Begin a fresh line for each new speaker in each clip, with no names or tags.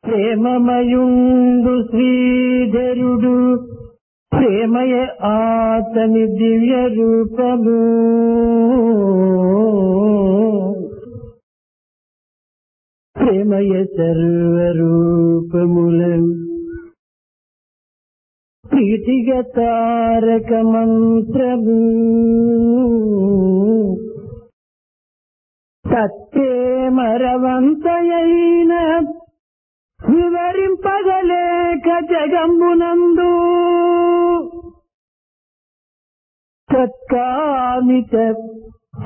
ప్రేమమయుండు శ్రీధరుడు ప్రేమయ ఆతని దివ్య రూపము. ప్రేమయ సర్వరూపములను ప్రీతిగ తారక మంత్రము. తత్ప్రేమరవంతయైన వివరింపగలేక జగంబునందు తత్కామిత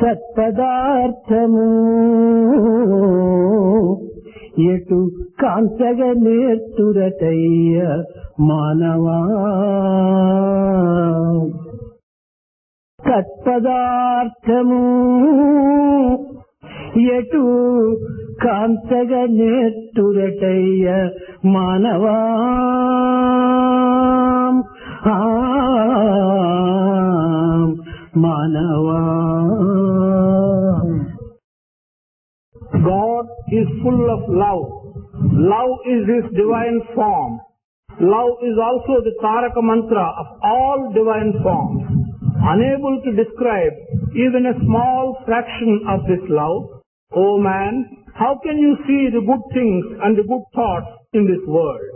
సత్పదార్థము ఎటు కాంచగ నేర్తురటయ్య మానవా. తత్పదార్థము ఎటు కాంచగ నేర్తురటయ్య మానవా. మానవా.
God is full of love. Love is His divine form. Love is also the Taraka Mantra of all divine forms. Unable to describe even a small fraction of this love, O man, how can you see the good things and the good thoughts in this world?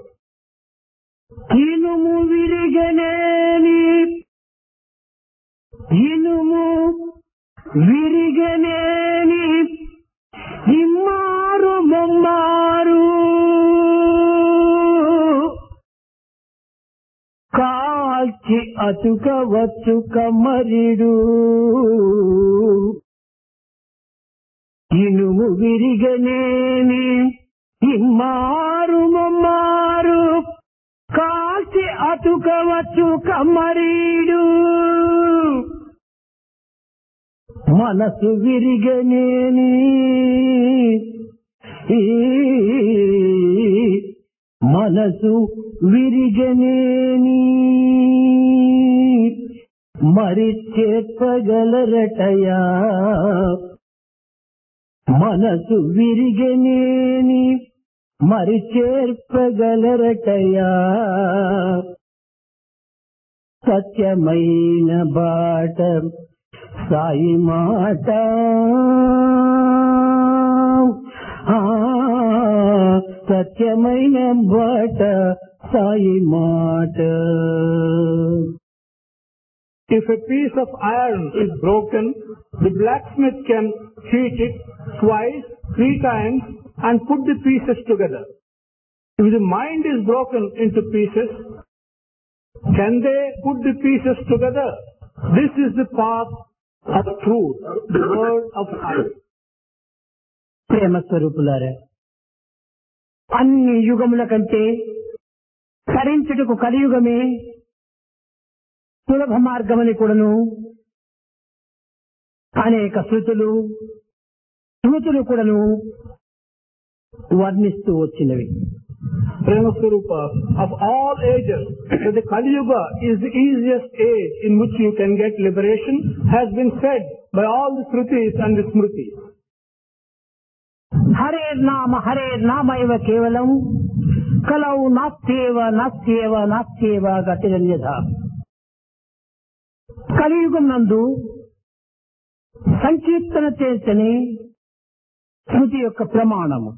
ఇనుము విరిగనేని ఇమ్మారు మొమ్మారు కాల్చి అతుకవచ్చు కమ్మరిడు. ఇనుము విరిగనేని ఇమ్మారు మొమ్మారు కాల్చి అతుకవచ్చు కమ్మరీడు. మనసు విరిగనేని మనసు విరిగనేని మరి చేర్పగలరటయా. మనసు విరిగనేని మరి చేర్పగలరటయా. సత్యమైన బాట సాయి మాట. సత్యమైన బాట సాయి మాట.
If a piece of iron is broken, the blacksmith can heat it twice, 3 times and put the pieces together. If the mind is broken into pieces, can they put the pieces together? This is the path of truth, the word of life.
ప్రేమ స్వరూపులారా, అన్ని యుగముల కంటే తరించుటకు కలియుగమే సులభ మార్గమని కూడాను అనేక స్మృతులు కూడాను వర్ణిస్తూ వచ్చినవి.
Prema Swarupa, of all ages, that the Kali Yuga is the easiest age in which you can get liberation has been said by all the Shrutis and the Smritis.
Hare నామ ఇవ కేవలం కలౌ నాస్త్యేవ గతిరన్యథ. కలియుగం నందు సంకీర్తన చేసని స్మృతి యొక్క ప్రమాణము.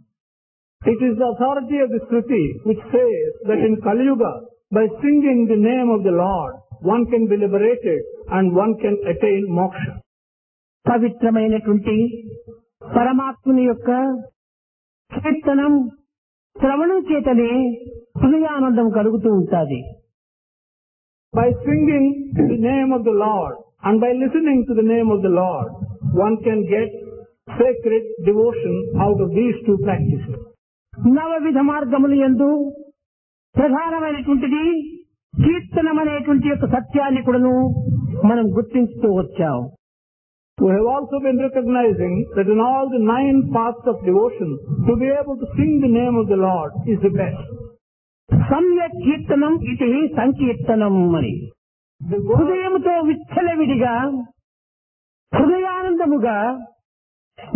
It is the authority of the Shruti which says that in Kali Yuga, by singing the name of the Lord, one can be liberated and one can attain moksha.
పవిత్రమైనటువంటి పరమాత్ముని యొక్క కీర్తనం శ్రవణం చేతనే హృదయానందం కలుగుతూ ఉంటుంది.
By singing the name of the Lord and by listening to the name of the Lord, one can get sacred devotion out of these two practices.
నవవిధ మార్గములు యందు ప్రధానమైనటువంటిది కీర్తనం అనేటువంటి యొక్క సత్యాన్ని కూడాను మనం గుర్తించుతూ వచ్చాం.
We have also been recognizing that in all the 9 paths of devotion, to be able to sing the name of the Lord is the best.
సమ్యక్ కీర్తనం ఇది సంకీర్తనం అని హృదయముతో విచ్చలవిడిగా హృదయానందముగా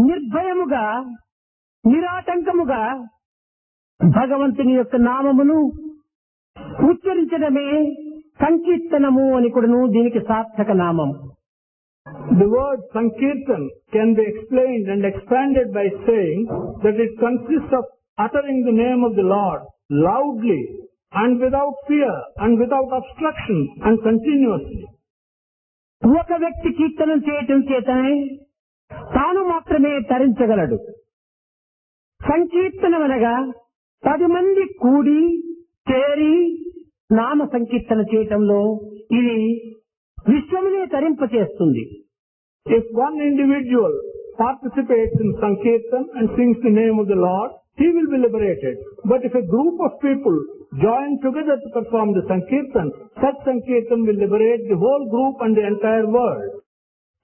నిర్భయముగా నిరాటంకముగా భగవంతుని యొక్క నామమును ఉచ్చరించడమే సంకీర్తనము అని కూడాను దీనికి సార్థక నామం.
The word Sankirtan can be explained and expanded by saying that it consists of uttering the name of the Lord loudly and without fear and without obstruction and continuously.
ఒక వ్యక్తి కీర్తనం చేయటం చేతనే తాను మాత్రమే తరించగలడు. సంకీర్తనం అనగా 10 మంది కూడి చేరి నామ సంకీర్తన చేయటంలో ఇది విశ్వమునే తరింపచేస్తుంది.
If one individual participates in Sankirtan and sings the name of the Lord, he will be liberated. But if a group of people join together to perform the Sankirtan, such Sankirtan will liberate the whole group and the entire world.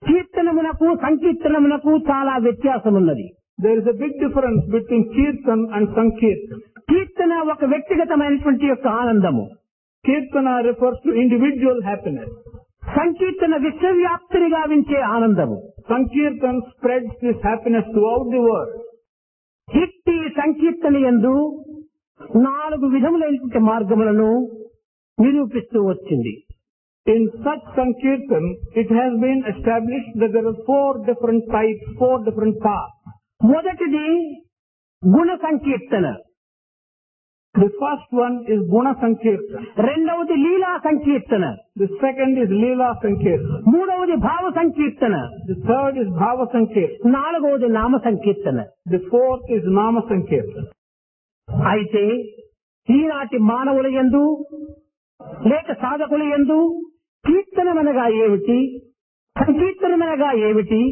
కీర్తనమునకు సంకీర్తనమునకు చాలా వ్యత్యాసం ఉన్నది.
There is a big difference between Kirtan and Sankirtan.
కీర్తన ఒక వ్యక్తిగతమైనటువంటి యొక్క ఆనందము.
Kirtana refers to individual happiness.
సంకీర్తన విశ్వవ్యాప్తిని గావించే ఆనందము.
Sankirtan spreads this happiness throughout the world.
ఇట్టి సంకీర్తన యందు 4 విధములైనటువంటి మార్గములను నిరూపిస్తూ వచ్చింది.
In such Sankirtan, it has been established that there are 4 different types, 4 different paths.
మొదటిది గుణ సంకీర్తన.
The first one is Guna Sankirtan.
రెండవది లీలా సంకీర్తన.
The second is Leela Sankirtan.
మూడవది భావ సంకీర్తన.
The third is Bhava Sankirtan.
నాలుగవది నామ సంకీర్తన.
The fourth is Nama Sankirtan.
అయితే ఈనాటి మానవుల యందు లేక సాధకుల యందు కీర్తనమనగా ఏమిటి, సంకీర్తనమనగా ఏమిటి,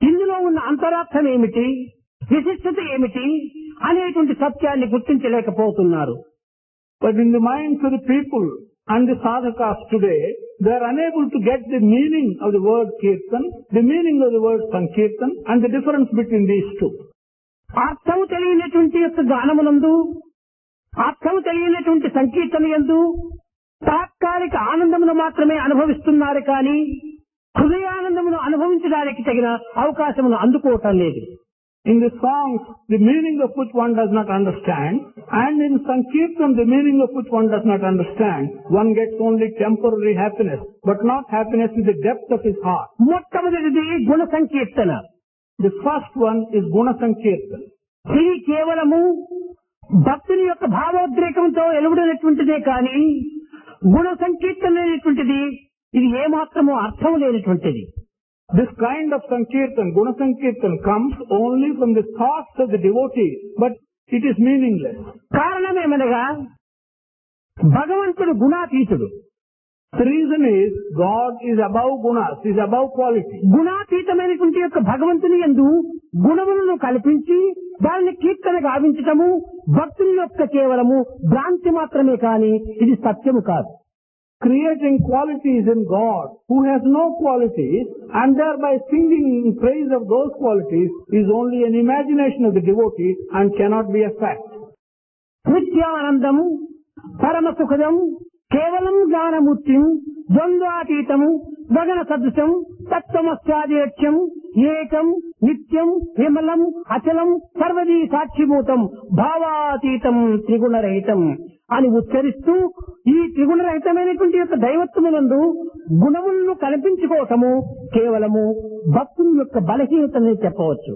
ఇందులో ఉన్న అంతరార్థం ఏమిటి, విశిష్టత ఏమిటి అనేటువంటి సత్యాన్ని గుర్తించలేకపోతున్నారు.
But in the minds of the people and the sadhakas today, they are unable to get the meaning of the word Kirtan, the meaning of the word Sankirtan, and the difference between these two.
అర్థం తెలియనటువంటి యొక్క గానమునందు, అర్థం తెలియనటువంటి సంకీర్తన యందు తాత్కాలిక ఆనందమును మాత్రమే అనుభవిస్తున్నారు కానీ హృదయానందమును అనుభవించడానికి తగిన అవకాశమును అందుకోవటం లేదు.
In the songs, the meaning of which one does not understand, and in Sankirtan, the meaning of which one does not understand, one gets only temporary happiness, but not happiness in the depth of his heart.
మొట్టమొదటిది గుణ సంకీర్తన.
The first one is Guna Sankirtan.
ఇది కేవలము భక్తుని యొక్క భావోద్రేకంతో ఎలుగుడైనటువంటిదే కానీ గుణ సంకీర్తన అనేటువంటిది ఇది ఏమాత్రమూ అర్థం లేనటువంటిది.
This kind of Sankirtan, Guna Sankirtan, comes only from the thoughts of the devotee, but it is meaningless.
కారణమేమనగా భగవంతుడు గుణాతీతుడు.
The reason is God is above gunas, is above quality.
గుణాతీతమైనటువంటి యొక్క భగవంతుని యందు గుణములను కల్పించి దానిని కీర్తన గావించటము భక్తుని యొక్క కేవలము భ్రాంతి మాత్రమే కాని ఇది సత్యము కాదు.
Creating qualities in God who has no qualities and thereby singing in praise of those qualities is only an imagination of the devotee and cannot be a fact.
నిత్యానందము పరమ సుఖదం కేవలం జ్ఞానమూర్తిం ద్వంద్వాతీతము గగన సదృశం తత్వమస్యాదేక్ష్యం ఏకం నిత్యం విమలం అచలం సర్వదీ సాక్షిభూతం భావాతీతం త్రిగుణరహితం అని ఉచ్చరిస్తూ ఈ త్రిగుణరహితమైనటువంటి యొక్క దైవత్వమునందు గుణములను కల్పించుకోవటము కేవలము భక్తుని యొక్క బలహీనతని చెప్పవచ్చు.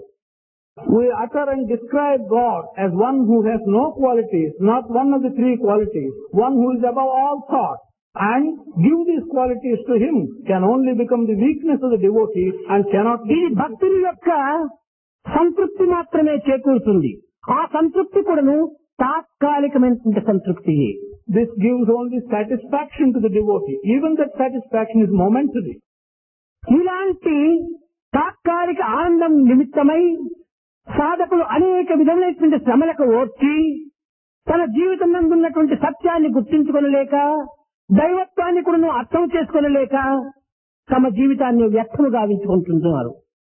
We utter and describe God as one who has no qualities, not one of the 3 qualities, one who is above all thought, and give these qualities to him can only become the weakness of the devotee and cannot be.
ఇది భక్తుని యొక్క సంతృప్తి మాత్రమే చేకూరుతుంది. ఆ సంతృప్తి కూడాను తాత్కాలికమైనటువంటి సంతృప్తియే.
This gives only satisfaction to the devotee. Even that satisfaction is momentary.
ఇలాంటి తాత్కాలిక ఆనందం నిమిత్తమై సాధకులు అనేక విధములైనటువంటి శ్రమలకు ఓర్చి తన జీవితం నందున్నటువంటి సత్యాన్ని గుర్తించుకొనలేక దైవత్వాన్ని కూడా అర్థం చేసుకొనలేక తమ జీవితాన్ని వ్యర్థము గావించుకుంటున్నారు.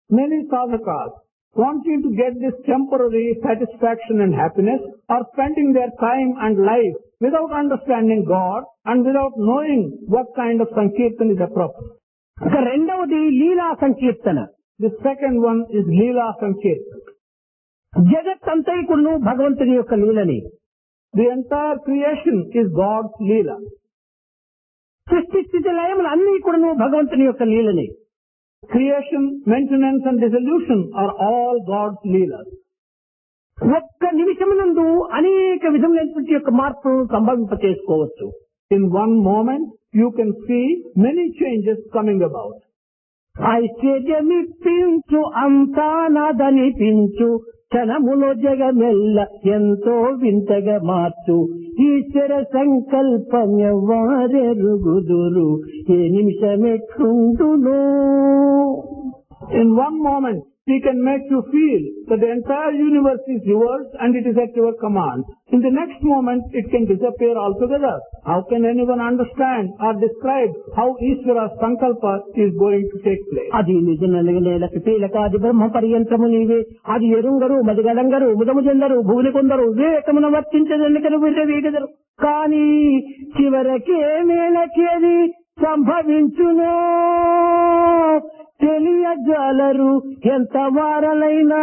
Many sadhakas, wanting to get this temporary satisfaction and happiness, are spending their time and life without understanding God and without knowing what kind of Sankirtan is appropriate.
ఇక రెండవది లీలా సంకీర్తన.
The second one is Leela Sankirtan.
జగత్తంతైకుడును భగవంతుని యొక్క లీలని.
The entire creation is God's Leela.
సృష్టి స్థితి లయములు అన్ని కూడా భగవంతుని యొక్క లీలనే.
Creation, maintenance and dissolution are all God's Leelas.
ఒక్క నిమిషమునందు అనేక విధములైనటువంటి యొక్క మార్పులను సంభవింప చేసుకోవచ్చు.
In one moment, you can see many changes coming about.
ఐశ్వర్యమిప్పించు అంతా నాదనిపించు క్షణములో జగమెల్ల ఎంతో వింతగా మార్చు ఈశ్వర సంకల్పమెవ్వారెరుగుదురు ఏ నిమిషమెట్లుండును.
In one moment, He can make you feel that the entire universe is yours and it is at your command. In the next moment, it can disappear altogether. How can anyone understand or describe how Ishvara's Sankalpa is going to take place?
అది నిజనలకి పీలకాది బ్రహ్మ పర్యంతము నీవే అది ఎరుంగరు మదిగలంగరు ముదము చెందరు భూమి కొందరు వివేకమున వర్తించదెన్నికను వీగదరు కానీ చివరకే మేలకేది సంభవించునో తెలియజాలరు ఎంత వారలైనా.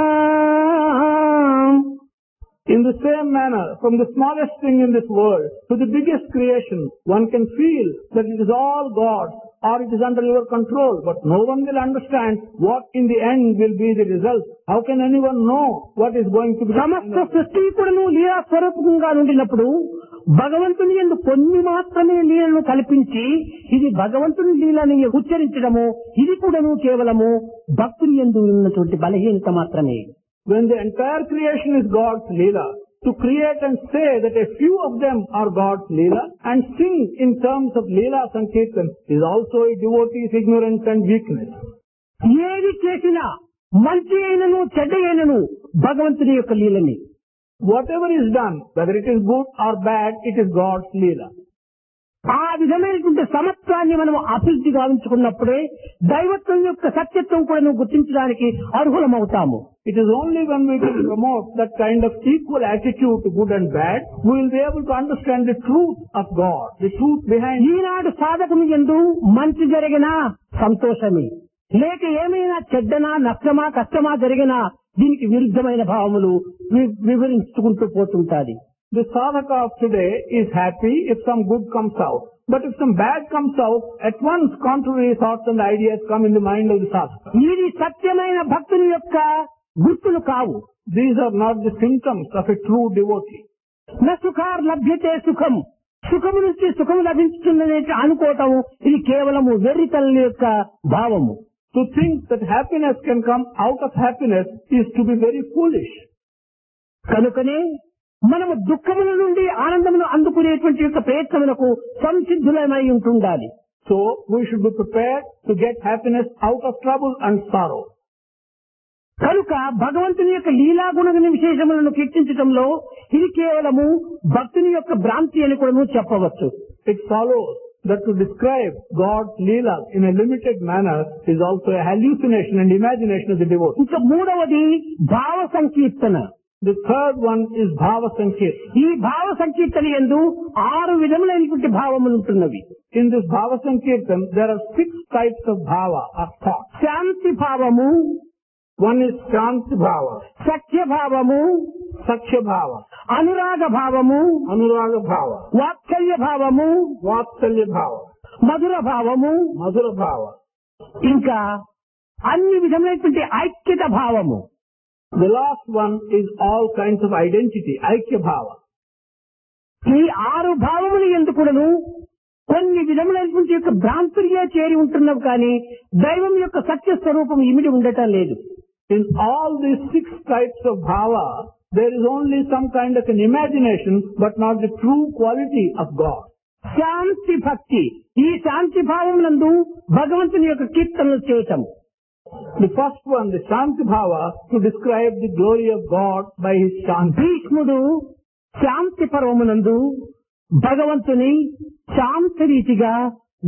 In the same manner, from the smallest thing in this world to the biggest creation, one can feel that it is all God or it is under your control, but no one will understand what in the end will be the result. How can anyone know what is going to be?
సమస్త సృష్టి కూడాను లీలా స్వరూపంగా ఉండినప్పుడు భగవంతుని యందు కొన్ని మాత్రమే లీలను కల్పించి ఇది భగవంతుని లీలని ఉచ్చరించడము ఇది కూడాను కేవలము భక్తుని యందు ఉన్నటువంటి బలహీనత మాత్రమే.
When the entire creation is God's Leela, to create and say that a few of them are God's Leela and sing in terms of Leela Sankirtan is also a devotee's ignorance and weakness.
ఏది చేసినా మంచి అయినను చెడ్డ అయినను భగవంతుని యొక్క లీలని.
Whatever is done, whether it is good or bad, it is God's Leela.
ఆ విధమైనటువంటి సమత్వాన్ని మనం అభివృద్ధి గావించుకున్నప్పుడే దైవత్వం యొక్క సత్యత్వం కూడా నువ్వు గుర్తించడానికి అర్హులమవుతాము.
It is only when we can promote that kind of equal attitude to good and bad, we will be able to understand the truth of God, the truth behind.
ఈనాడు సాధకుని యందు మంచి జరిగినా సంతోషమే, లేక ఏమైనా చెడ్డనా నష్టమా కష్టమా జరిగినా దీనికి విరుద్ధమైన భావములు వివరించుకుంటూ పోతుంటాది.
The sadhaka of today is happy if some good comes out. But if some bad comes out, at once contrary thoughts and ideas come in the mind of the sadhaka.
ఇది సత్యమైన భక్తుని యొక్క గుర్తులు కావు.
These are not the symptoms of a true devotee.
న సుఖార్ లభ్యతే సుఖం, సుఖము నుంచి సుఖము లభించుతుందనే అనుకోవటం ఇది కేవలము వెర్రితల్లి యొక్క భావము.
To think that happiness can come out of happiness is to be very foolish.
కనుకనే మనము దుఃఖముల నుండి ఆనందమును అందుకునేటువంటి యొక్క ప్రయత్నములకు సంసిద్ధులమై ఉంటుండాలి.
So we should be prepared to get happiness out of trouble and sorrow.
కనుక భగవంతుని యొక్క లీలా గుణ విశేషములను కీర్తించడంలో ఇది కేవలము భక్తుని యొక్క భ్రాంతి అని కూడా చెప్పవచ్చు.
It follows that to describe God's Leela in a limited manner is also a hallucination and imagination of the devotee.
ఇంకా మూడవది భావ సంకీర్తన.
The third one is Bhava Sankirtan.
ఈ భావ సంకీర్తన యందు 6 విధములైనటువంటి భావములు ఉంటున్నవి.
In this Bhava Sankirtan, there are 6 types of bhava or thought.
శాంతి భావము,
One is Shanti Bhava,
సఖ్య భావము,
Sakhya Bhava,
అనురాగ భావము,
Anuraga Bhava,
వాత్సల్య భావము,
Vatsalya Bhava,
మధుర భావము,
Madhura Bhava.
ఇంకా అన్ని విధములైనటువంటి ఐక్యత భావము.
The last one is all kinds of identity, Aikya Bhava.
ఈ 6 భావములు ఎందుకును కొన్ని విధములైనటువంటి యొక్క భ్రాంతులుగా చేరి ఉంటున్నవి కానీ దైవం యొక్క సత్య స్వరూపం ఇమిడి ఉండటం లేదు.
In all these 6 types of bhava, there is only some kind of an imagination, but not the true quality of God.
శాంతి భక్తి, ఈ శాంతి భావం నందు భగవంతుని యొక్క కీర్తనలు చేయటం.
The first one, the Shanti Bhava, to describe the glory of God by his Shanti.
భీష్ముడు శాంతి పర్వమునందు భగవంతుని శాంతి రీతిగా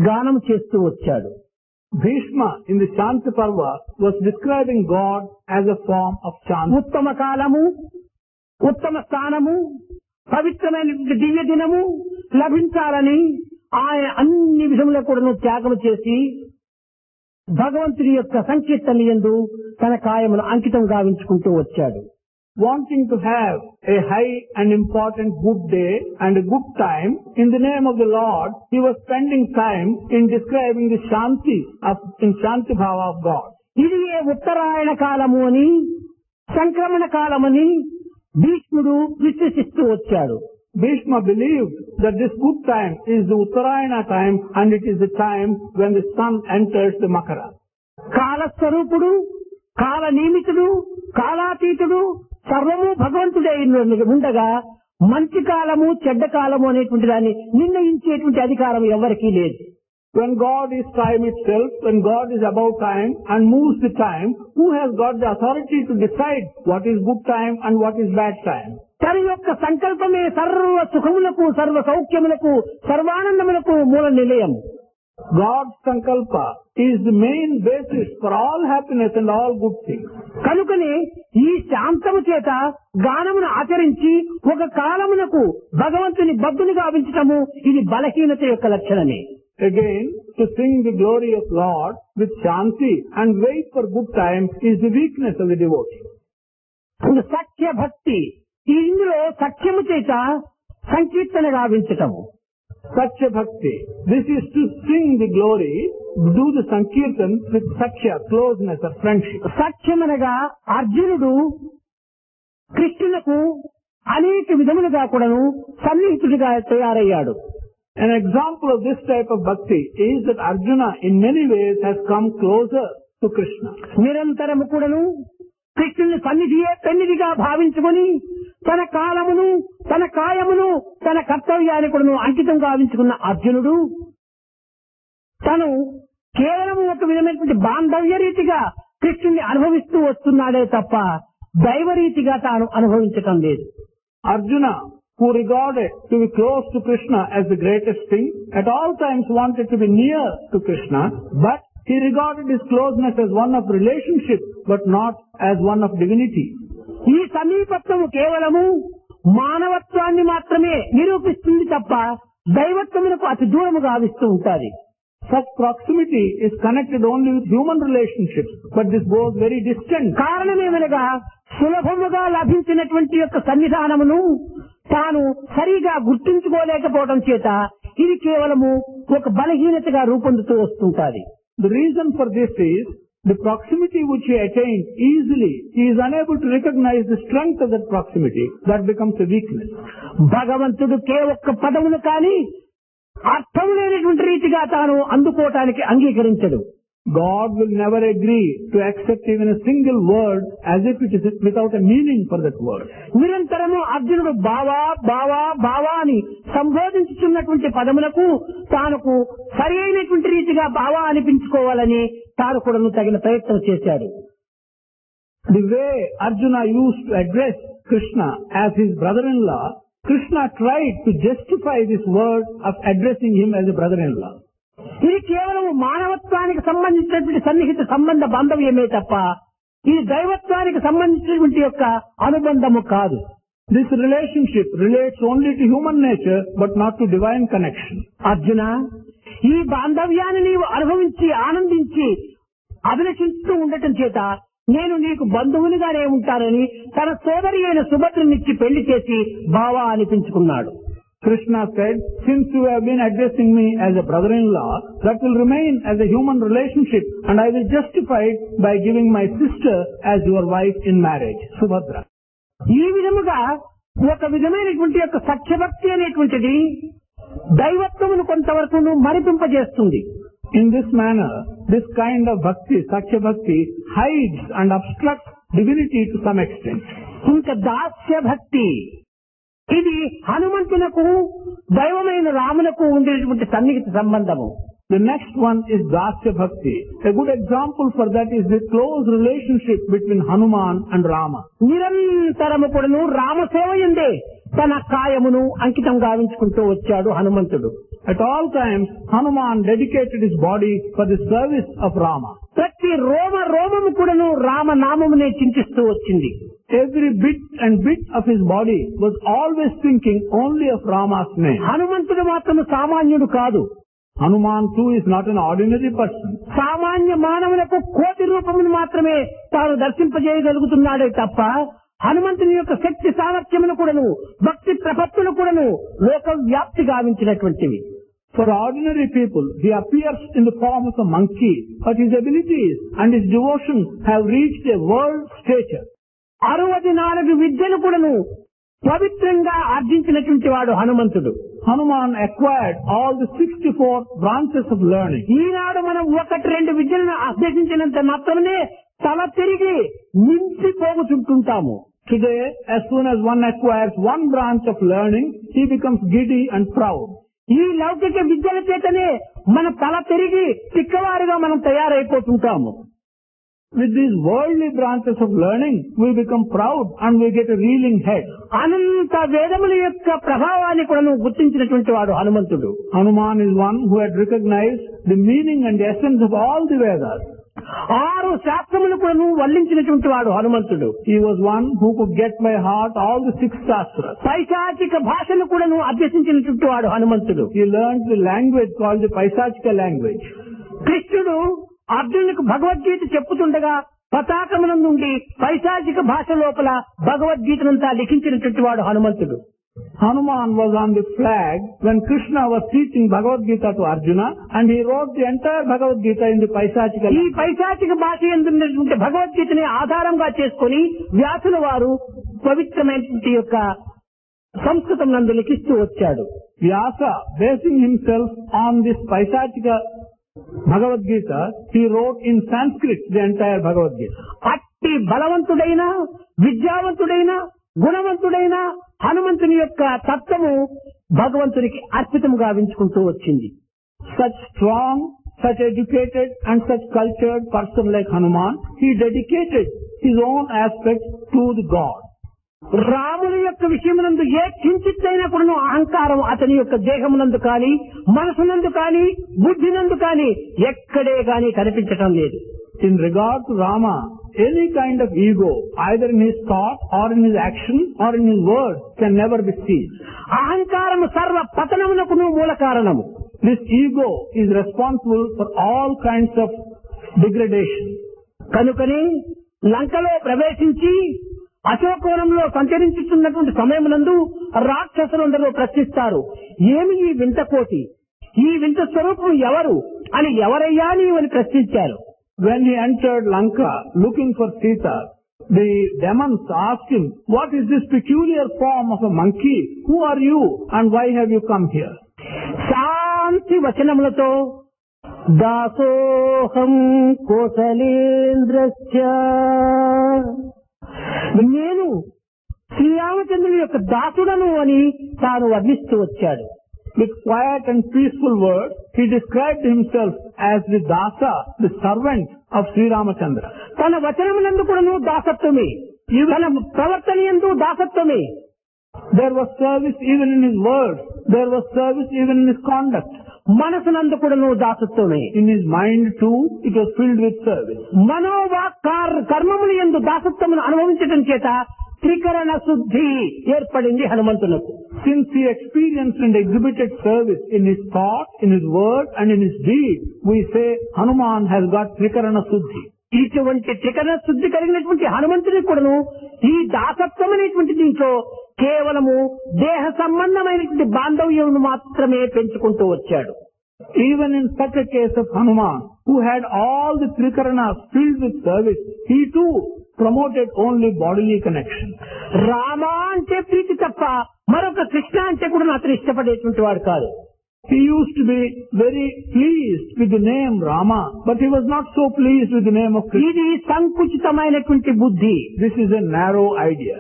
గానం చేస్తూ వచ్చాడు.
Bhishma in the Shanti Parva was describing God as a form of Shanti.
ఉత్తమ కాలము, ఉత్తమ స్థానము, పవిత్రమైనటువంటి దివ్య దినము లభించాలని ఆయన అన్ని విధముల కూడా త్యాగం చేసి భగవంతుడి యొక్క సంకీర్తన యందు తన కాయమును అంకితం గావించుకుంటూ వచ్చాడు.
wanting to have a high and important good day and a good time, in the name of the Lord, he was spending time in describing the Shanti Bhava of God.
ఇది ఉత్తరాయణ కాలము అని సంక్రమణ కాలమని భీష్ముడు విశ్వసిస్తూ వచ్చాడు.
Bhishma believed that this good time is the Uttarayana time and it is the time when the sun enters the Makara.
కాలస్వరూపుడు, కాల నియమితుడు, కాలాతీతుడు, సర్వము భగవంతుడే ఉండగా మంచి కాలము చెడ్డ కాలము అనేటువంటి దాన్ని నిర్ణయించేటువంటి అధికారం ఎవరికీ లేదు.
When God is time itself, when God is above time and moves the time, who has got the authority to decide what is good time and what is bad time?
తన యొక్క సంకల్పమే సర్వ సుఖములకు, సర్వ సౌఖ్యములకు, సర్వానందములకు మూల నిలయం.
God's sankalpa is the main basis for all happiness and all good things.
కనుకనే ఈ శాంతము చేత గానమును ఆచరించి ఒక కాలమునకు భగవంతుని బద్దునిగా గావించటము ఇది బలహీనత యొక్క లక్షణమే.
Again, to sing the glory of Lord with Shanti and wait for good time is the weakness of the devotee.
సఖ్య భక్తి, ఇందులో సఖ్యము చేత సంకీర్తన గావించటము.
Sakhya Bhakti. This is to sing the glory, do the Sankirtan with Sakhya, closeness or friendship.
సఖ్యమనగా అర్జునుడు కృష్ణునకు అనేక విధములుగా కూడాను సన్నిహితుడిగా తయారయ్యాడు.
An example of this type of bhakti is that Arjuna in many ways has come closer to Krishna.
నిరంతరము కూడాను కృష్ణుని సన్నిధియే పెన్నిధిగా భావించుకొని తన కాలమును, తన కాయమును, తన కర్తవ్యాన్ని కూడాను అంకితం గావించుకున్న అర్జునుడు తను కేవలం ఒక విధమైనటువంటి బాంధవ్య రీతిగా కృష్ణుని అనుభవిస్తూ వస్తున్నాడే తప్ప దైవరీతిగా తాను అనుభవించటం లేదు.
Arjuna, who regarded to be close to Krishna as the greatest thing, at all times wanted to be near to Krishna, but he regarded his closeness as one of relationship, but not as one of divinity.
ఈ సమీపత్వము కేవలము మానవత్వాన్ని మాత్రమే నిరూపిస్తుంది తప్ప దైవత్వమునకు అతి దూరము గావిస్తూ ఉంటుంది.
Such proximity is connected only with human relationships, but this goes very distant.
కారణమేమనగా సులభముగా లభించినటువంటి యొక్క సన్నిధానమును తాను సరిగా గుర్తించుకోలేకపోవడం చేత ఇది కేవలము ఒక బలహీనతగా రూపొందుతూ వస్తుంటుంది.
The reason for this is the proximity which he attained easily, he is unable to recognize the strength of that proximity. That becomes a weakness.
భగవంతుడు ఒక్క పదమును కానీ అర్థం లేనటువంటి రీతిగా తాను అందుకోవటానికి అంగీకరించడు.
God will never agree to accept even a single word as if it is without a meaning for that word.
నిరంతరము అర్జునుడు బావా బావా బావా అని సంబోధించుతున్నటువంటి పదములకు తానుకు సరి అయినటువంటి రీతిగా బావా అనిపించుకోవాలని తాను కూడా తగిన ప్రయత్నం చేశాడు.
The way Arjuna used to address Krishna as his brother-in-law, Krishna tried to justify this word of addressing him as a brother-in-law.
ఇది కేవలం మానవత్వానికి సంబంధించినటువంటి సన్నిహిత సంబంధ బాంధవ్యమే తప్ప ఇది దైవత్వానికి సంబంధించినటువంటి యొక్క అనుబంధము కాదు.
This relationship relates only to human nature but not to divine connection.
Arjuna, ఈ బాంధవ్యాన్ని నీవు అనుభవించి ఆనందించి అభిలషిస్తూ ఉండటం చేత నేను నీకు బంధువునిగానే ఉంటానని తన సోదరి అయిన సుభద్రనిచ్చి పెళ్లి చేసి బావా అనిపించుకున్నాడు.
Krishna said, since you have been addressing me as a brother-in-law, that will remain as a human relationship and I will justify it by giving my sister as your wife in marriage, Subhadra.
ఈ విధముగా ఒక విధమైనటువంటి యొక్క సఖ్యభక్తి అనేటువంటిది దైవత్వమును కొంతవరకు మరిపింపజేస్తుంది.
In this manner, this kind of bhakti, Sakhya Bhakti, hides and obstructs divinity to some extent.
ఇంకా దాస్య భక్తి, ఇది హనుమంతునకు దైవమైన రామునకు ఉండేటువంటి సన్నిహిత సంబంధము.
The next one is Dasya Bhakti. A good example for that is the close relationship between Hanuman and Rama.
నిరంతరము కూడాను రామసేవ యందే తన కాయమును అంకితం గావించుకుంటూ వచ్చాడు హనుమంతుడు.
At all times, Hanuman dedicated his body for the service of Rama.
ప్రతి రోమము కూడాను రామనామమునే చింతిస్తూ వచ్చింది.
Every bit and bit of his body was always thinking only of Rama's name.
హనుమంతుడు మాత్రం సామాన్యుడు కాదు.
Hanuman too is not an ordinary person.
సామాన్య మానవులకు కోటి రూపమును మాత్రమే తాను దర్శింపజేయగలుగుతున్నాడే తప్ప హనుమంతుని యొక్క శక్తి సామర్థ్యమును కూడాను భక్తి ప్రపత్తులు కూడాను లోక వ్యాప్తి గావించినటువంటివి.
For ordinary people, he appears in the form of a monkey, but his abilities and his devotion have reached a world stature.
64 విద్యలు కూడాను పవిత్రంగా ఆర్జించినటువంటి వాడు హనుమంతుడు.
Hanuman acquired all the 64 branches of learning.
ఈనాడు మనం 1-2 విద్యలను అభ్యసించినంత మాత్రమే తల తిరిగి నింపిపోగుతుంటాము.
Today, as soon as one acquires one branch of learning, he becomes giddy and proud.
ఈ లౌకిక విద్యల చేతనే మన తల తిరిగి తిక్కవారుగా మనం తయారైపోతుంటాము.
With these worldly branches of learning, we become proud and we get a reeling head.
అనంత వేదముల యొక్క ప్రభావాన్ని కూడా గుర్తించినటువంటి వాడు హనుమంతుడు.
Hanuman is one who had recognized the meaning and the essence of all the Vedas.
6 శాస్త్రములు కూడా వల్లించినటువంటి వాడు హనుమంతుడు.
He was one who could get by heart all the 6 shastras.
పైశాచిక భాషను కూడా అభ్యసించినటువంటి వాడు హనుమంతుడు.
He learned the language called the Paisachika language.
కృష్ణుడు అర్జునుడికి భగవద్గీత చెప్పుతుండగా పతాకమునం నుండి పైశాచిక భాష లోపల భగవద్గీతనంతా లిఖించినటువంటి వాడు హనుమంతుడు.
Hanuman was on the flag when Krishna was teaching Bhagavad Gita to Arjuna, and he wrote the entire Bhagavad Gita in the Paisachika
ఈ
language.
పైశాచిక భాష ఎందున్నటువంటి భగవద్గీతని ఆధారంగా చేసుకుని వ్యాసుల వారు పవిత్రమైనటువంటి యొక్క సంస్కృతం నందు లిఖిస్తూ వచ్చాడు.
Vyasa, basing himself on this Paisachika Bhagavad Gita, he wrote in Sanskrit the entire Bhagavad Gita.
అట్టి బలవంతుడైన విద్యావంతుడైన గుణవంతుడైన హనుమంతుని యొక్క తత్వము భగవంతునికి అర్పితం గావించుకుంటూ వచ్చింది.
Such strong, such educated and such cultured person like Hanuman, he dedicated his own aspect to the God.
రాముని యొక్క విషయమునందు ఏ కించిత్తైనా కూడా అహంకారం అతని యొక్క దేహమునందు కానీ మనసునందు కానీ బుద్ధినందు కానీ ఎక్కడే కానీ కనిపించటం లేదు.
In regard to Rama, any kind of ego, either in his thought or in his action or in his words, can never be seen.
అహంకారము సర్వ పతనమునకును మూల కారణము.
This ego is responsible for all kinds of degradation.
కనుకనే లంకలో ప్రవేశించి అశోకవనంలో సంచరించుతున్నటువంటి సమయమునందు రాక్షసులందరూ ప్రశ్నిస్తారు, ఏమి ఈ వింత కోటి, ఈ వింత స్వరూపం ఎవరు అని, ఎవరయ్యా నీవని ప్రశ్నించారు.
When he entered Lanka looking for Sita, the demons asked him, what is this peculiar form of a monkey? Who are you and why have you come here?
శాంతి వచనములతో దాసోహం కోసలేంద్రస్య, నేను శ్రీరామచంద్రుని యొక్క దాసుడను అని తాను వర్ణిస్తూ వచ్చాడు.
With quiet and peaceful words, he described himself as the Dasa, the servant of Sri Ramachandra.
తన వచనములందు కూడాను దాసత్వమే, తన ప్రవర్తన యందు దాసత్వమే.
There was service even in his words. There was service even in his conduct.
మనసునందు కూడాను దాసత్వమే.
In his mind too, it was filled with service.
మనోవాక్ కర్మముల యందు దాసత్వమును అనుభవించడం చేత త్రికరణ శుద్ధి ఏర్పడింది హనుమంతునకు.
Since he experienced and exhibited service in his thought, in his word and in his deed, we say Hanuman has got Trikarana Suddhi.
ఇటువంటి త్రికరణ శుద్ధి కలిగినటువంటి హనుమంతుని కూడాను ఈ దాసత్వం అనేటువంటి దీంట్లో కేవలము దేహ సంబంధమైనటువంటి బాంధవ్యం మాత్రమే పెంచుకుంటూ వచ్చాడు.
Even in such a case of Hanuman, who had all the Trikaranas filled with service, he too promoted only bodily connection.
Rama అంటే ప్రీతి తప్ప మరొక కృష్ణ అంటే కూడా అతను ఇష్టపడేటువంటి వాడు కాదు.
He used to be very pleased with the name Rama, but he was not so pleased with the name of Krishna.
ఇది సంకుచితమైనటువంటి బుద్ధి.
This is a narrow idea.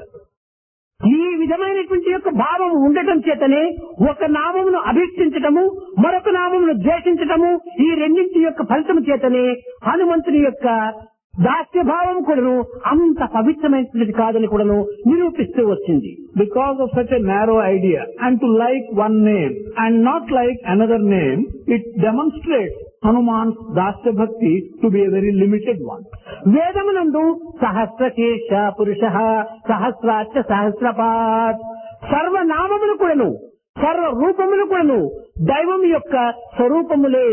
ఈ విధమైనటువంటి యొక్క భావం ఉండటం చేతనే ఒక నామమును అభిష్టించటము, మరొక నామమును ద్వేషించటము, ఈ రెండింటి యొక్క ఫలితం చేతనే హనుమంతుని యొక్క దాస్య భావం కూడాను అంత పవిత్రమైనది కాదని కూడాను నిరూపిస్తూ వచ్చింది.
Because of such a narrow idea, and to like one name and not like another name, it demonstrates Hanuman's Dasya Bhakti to be a very limited one.
వేదమునందు సహస్రశీర్ష పురుష సహస్రాక్ష సహస్రపాత్, సర్వనామములు కూడాను సర్వ రూపములు కూడాను దైవం యొక్క స్వరూపములే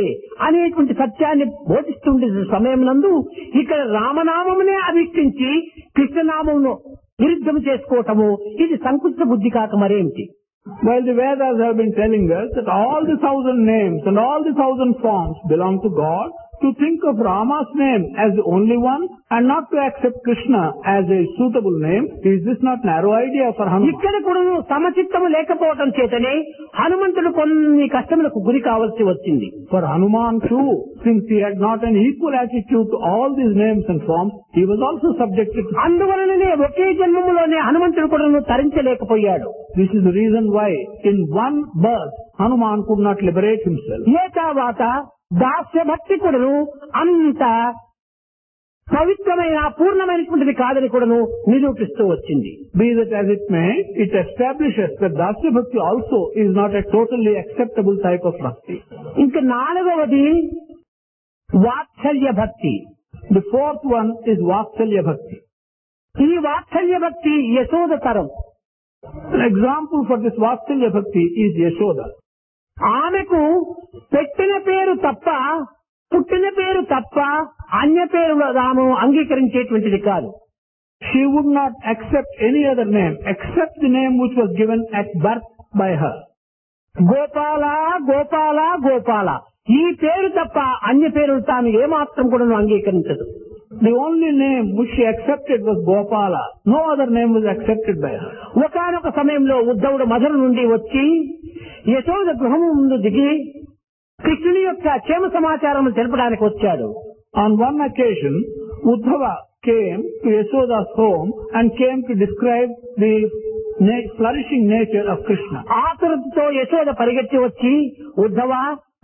అనేటువంటి సత్యాన్ని బోధిస్తుండే సమయం నందు ఇక్కడ రామనామమునే అభిష్టించి కృష్ణనామమును విరుద్ధం చేసుకోవటము ఇది సంకుచిత బుద్ధి కాక మరేమిటి?
While the Vedas have been telling us that all the 1,000 names and all the 1,000 forms belong to God, to think of Rama's name as the only one and not to accept Krishna as a suitable name, is this not narrow idea for Hanuman?
ఇక్కడ కూడా సమచిత్తము లేకపోవటం చేతనే హనుమంతుడు కొన్ని కష్టములకు గురి కావాల్సి వచ్చింది.
For Hanuman too, since he had not an equal attitude to all these names and forms, he was also subjected to.
అందువలననే ఒకే జన్మములోనే హనుమంతుడు కూడా తరించలేకపోయాడు.
This is the reason why in one birth Hanuman could not liberate himself.
ఏ తర్వాత దాస్య భక్తి కూడాను అంత పవిత్రమైన పూర్ణమైనటువంటిది కాదని కూడాను నిరూపిస్తూ వచ్చింది.
Be that as it may, it establishes that Dasya Bhakti also is not a totally acceptable type of bhakti.
ఇంకా నాలుగవది వాత్సల్య భక్తి.
The fourth one is Vatsalya Bhakti.
ఈ వాత్సల్య భక్తి యశోద తరం.
An example for this Vatsalya Bhakti is Yashoda.
ఆమెకు పెట్టిన పేరు తప్ప పుట్టిన పేరు తప్ప అన్య పేరు తాను అంగీకరించేటువంటిది కాదు.
She would not accept any other name except the name which was given at birth by her.
Gopala Gopala Gopala ఈ పేరు తప్ప అన్య పేరు తాను ఏమాత్రం కూడా అంగీకరించదు.
The only name which she accepted was Gopala. No other name was accepted by her.
ఒకానొక సమయంలో ఉద్ధవుడు మధుర నుండి వచ్చి యశోద గృహము ముందు దిగి కృష్ణుని యొక్క క్షేమ సమాచారం తెలపడానికి వచ్చాడు.
On one occasion, Uddhava came to Yashoda's home and came to describe the flourishing nature of Krishna.
ఆతురతతో Yashoda పరిగెత్తి వచ్చి ఉద్ధవ